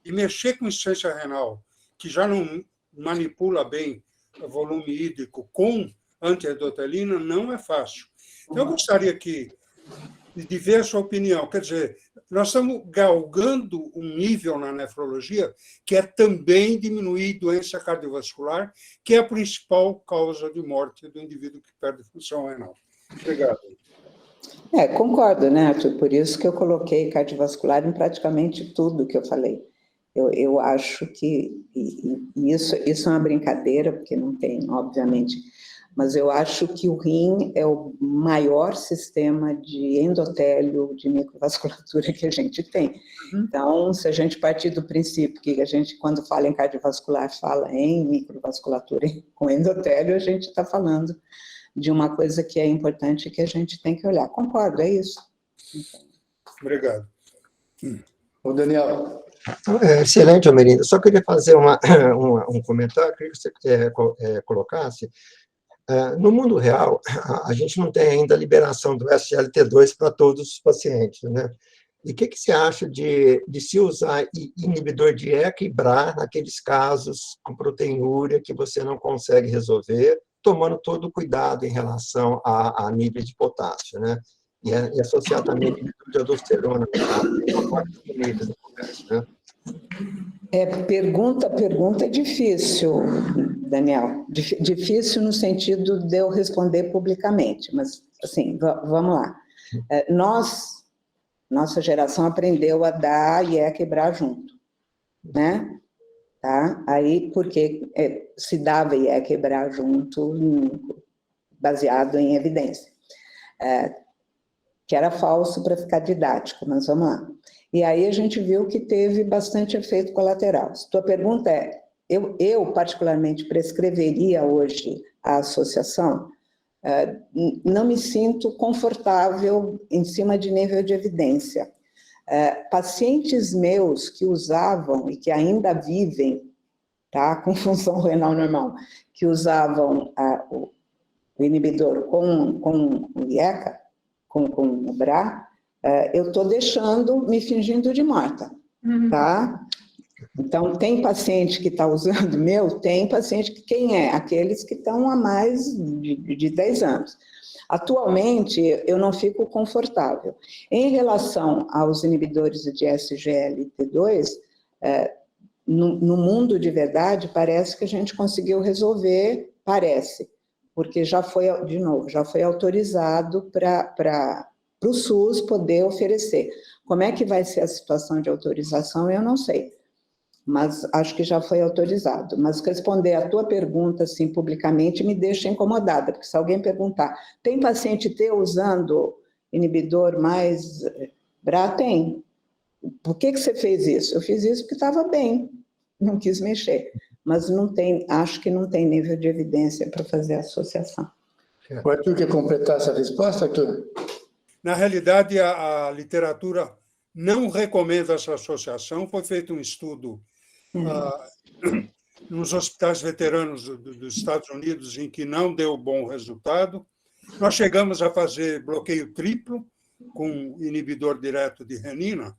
E mexer com insuficiência renal, que já não manipula bem o volume hídrico com anti-endotelina, não é fácil. Então, eu gostaria de ver a sua opinião. Quer dizer, nós estamos galgando um nível na nefrologia que é também diminuir doença cardiovascular, que é a principal causa de morte do indivíduo que perde função renal. Obrigado. Concordo, né, Arthur? Por isso que eu coloquei cardiovascular em praticamente tudo que eu falei. Eu acho que isso é uma brincadeira, porque não tem, obviamente, mas eu acho que o rim é o maior sistema de endotélio, de microvasculatura que a gente tem. Então, se a gente partir do princípio que a gente, quando fala em cardiovascular, fala em microvasculatura com endotélio, a gente está falando de uma coisa que é importante e que a gente tem que olhar. Concordo, é isso. Obrigado. O Daniel. Excelente, Almerinda. Só queria fazer um comentário, queria que você colocasse. No mundo real, a gente não tem ainda a liberação do SGLT2 para todos os pacientes, né? E o que você acha de se usar inibidor de ECA e BRA naqueles casos com proteinúria que você não consegue resolver, tomando todo o cuidado em relação a nível de potássio, né? E associar também inibidor de aldosterona, né? Pergunta difícil, Daniel. Difícil no sentido de eu responder publicamente, mas, assim, vamos lá. Nossa geração aprendeu a dar e quebrar junto, né? Tá? Aí, porque se dava e quebrar junto, baseado em evidência. Que era falso para ficar didático, mas vamos lá. E aí a gente viu que teve bastante efeito colateral. Se tua pergunta é, eu particularmente prescreveria hoje a associação, não me sinto confortável em cima de nível de evidência. Pacientes meus que usavam e que ainda vivem, tá, com função renal normal, que usavam o inibidor com o IECA, com o BRA, eu estou me fingindo de morta, tá? Então, tem paciente que está usando tem paciente que quem é? Aqueles que estão há mais de 10 anos. Atualmente, eu não fico confortável. Em relação aos inibidores de SGLT2, no mundo de verdade, parece que a gente conseguiu resolver, porque já foi autorizado para o SUS poder oferecer. Como é que vai ser a situação de autorização, eu não sei, mas acho que já foi autorizado. Mas responder a tua pergunta, assim, publicamente, me deixa incomodada, porque se alguém perguntar, tem paciente teu usando inibidor mais BRA? Tem. Por que você fez isso? Eu fiz isso porque estava bem, não quis mexer. Mas acho que não tem nível de evidência para fazer a associação. O Arthur quer completar essa resposta, Arthur? Na realidade, a literatura não recomenda essa associação. Foi feito um estudo nos hospitais veteranos dos Estados Unidos em que não deu bom resultado. Nós chegamos a fazer bloqueio triplo com inibidor direto de renina,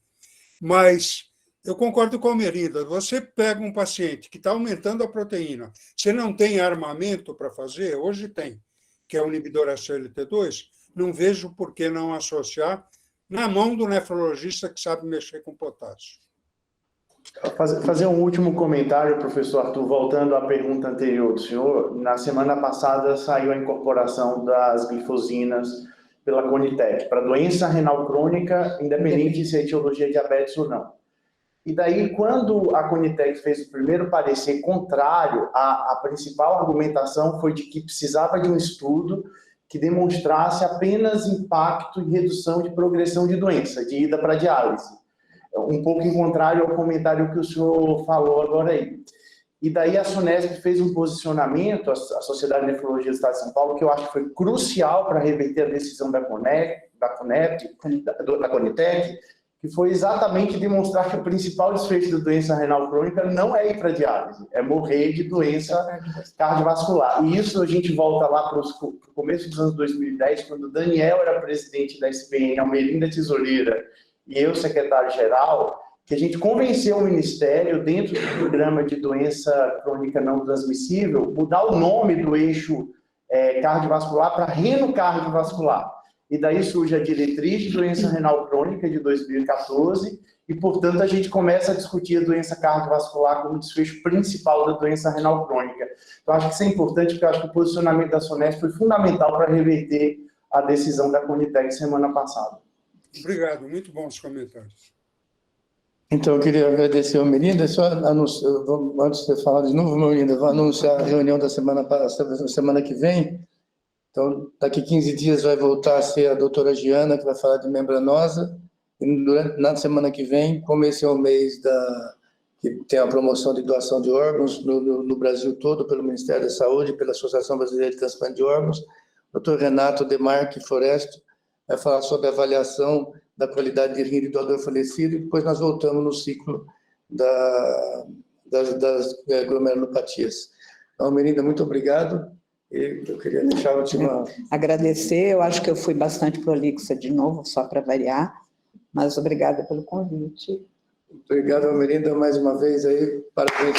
mas eu concordo com a Almerinda. Você pega um paciente que está aumentando a proteína, você não tem armamento para fazer, hoje tem, que é o inibidor SGLT2, não vejo por que não associar na mão do nefrologista que sabe mexer com potássio. Fazer um último comentário, professor Arthur, voltando à pergunta anterior do senhor. Na semana passada saiu a incorporação das glifosinas pela Conitec para doença renal crônica, independente se é etiologia diabetes ou não. E daí, quando a Conitec fez o primeiro parecer contrário, a principal argumentação foi de que precisava de um estudo que demonstrasse apenas impacto e redução de progressão de doença, de ida para diálise. Um pouco em contrário ao comentário que o senhor falou agora aí. E daí a SUNESP fez um posicionamento, a Sociedade de Nefrologia do Estado de São Paulo, que eu acho que foi crucial para reverter a decisão da Conitec, que foi exatamente demonstrar que o principal desfecho da doença renal crônica não é ir para diálise, é morrer de doença cardiovascular. E isso a gente volta lá para o começo dos anos 2010, quando o Daniel era presidente da SPN, Almerinda Tesoureira, e eu, secretário-geral, que a gente convenceu o Ministério, dentro do programa de doença crônica não transmissível, mudar o nome do eixo cardiovascular para reno cardiovascular. E daí surge a diretriz de doença renal crônica de 2014, e, portanto, a gente começa a discutir a doença cardiovascular como desfecho principal da doença renal crônica. Então, acho que isso é importante, porque eu acho que o posicionamento da SUNESP foi fundamental para reverter a decisão da Conitec semana passada. Obrigado, muito bons comentários. Então, eu queria agradecer ao Melinda, só antes de você falar de novo, Melinda, vou anunciar a reunião da semana que vem. Então, daqui 15 dias vai voltar a ser a doutora Giana, que vai falar de membranosa, e na semana que vem, como esse é o mês que tem a promoção de doação de órgãos no Brasil todo, pelo Ministério da Saúde, pela Associação Brasileira de Transplante de Órgãos, o doutor Renato Demarque Foresto vai falar sobre a avaliação da qualidade de rim do doador falecido, e depois nós voltamos no ciclo das glomerulopatias. Então, Melinda, muito obrigado. E eu queria deixar a última... Agradecer, eu acho que eu fui bastante prolixa de novo, só para variar, mas obrigada pelo convite. Obrigado, Melinda, mais uma vez aí. Parabéns.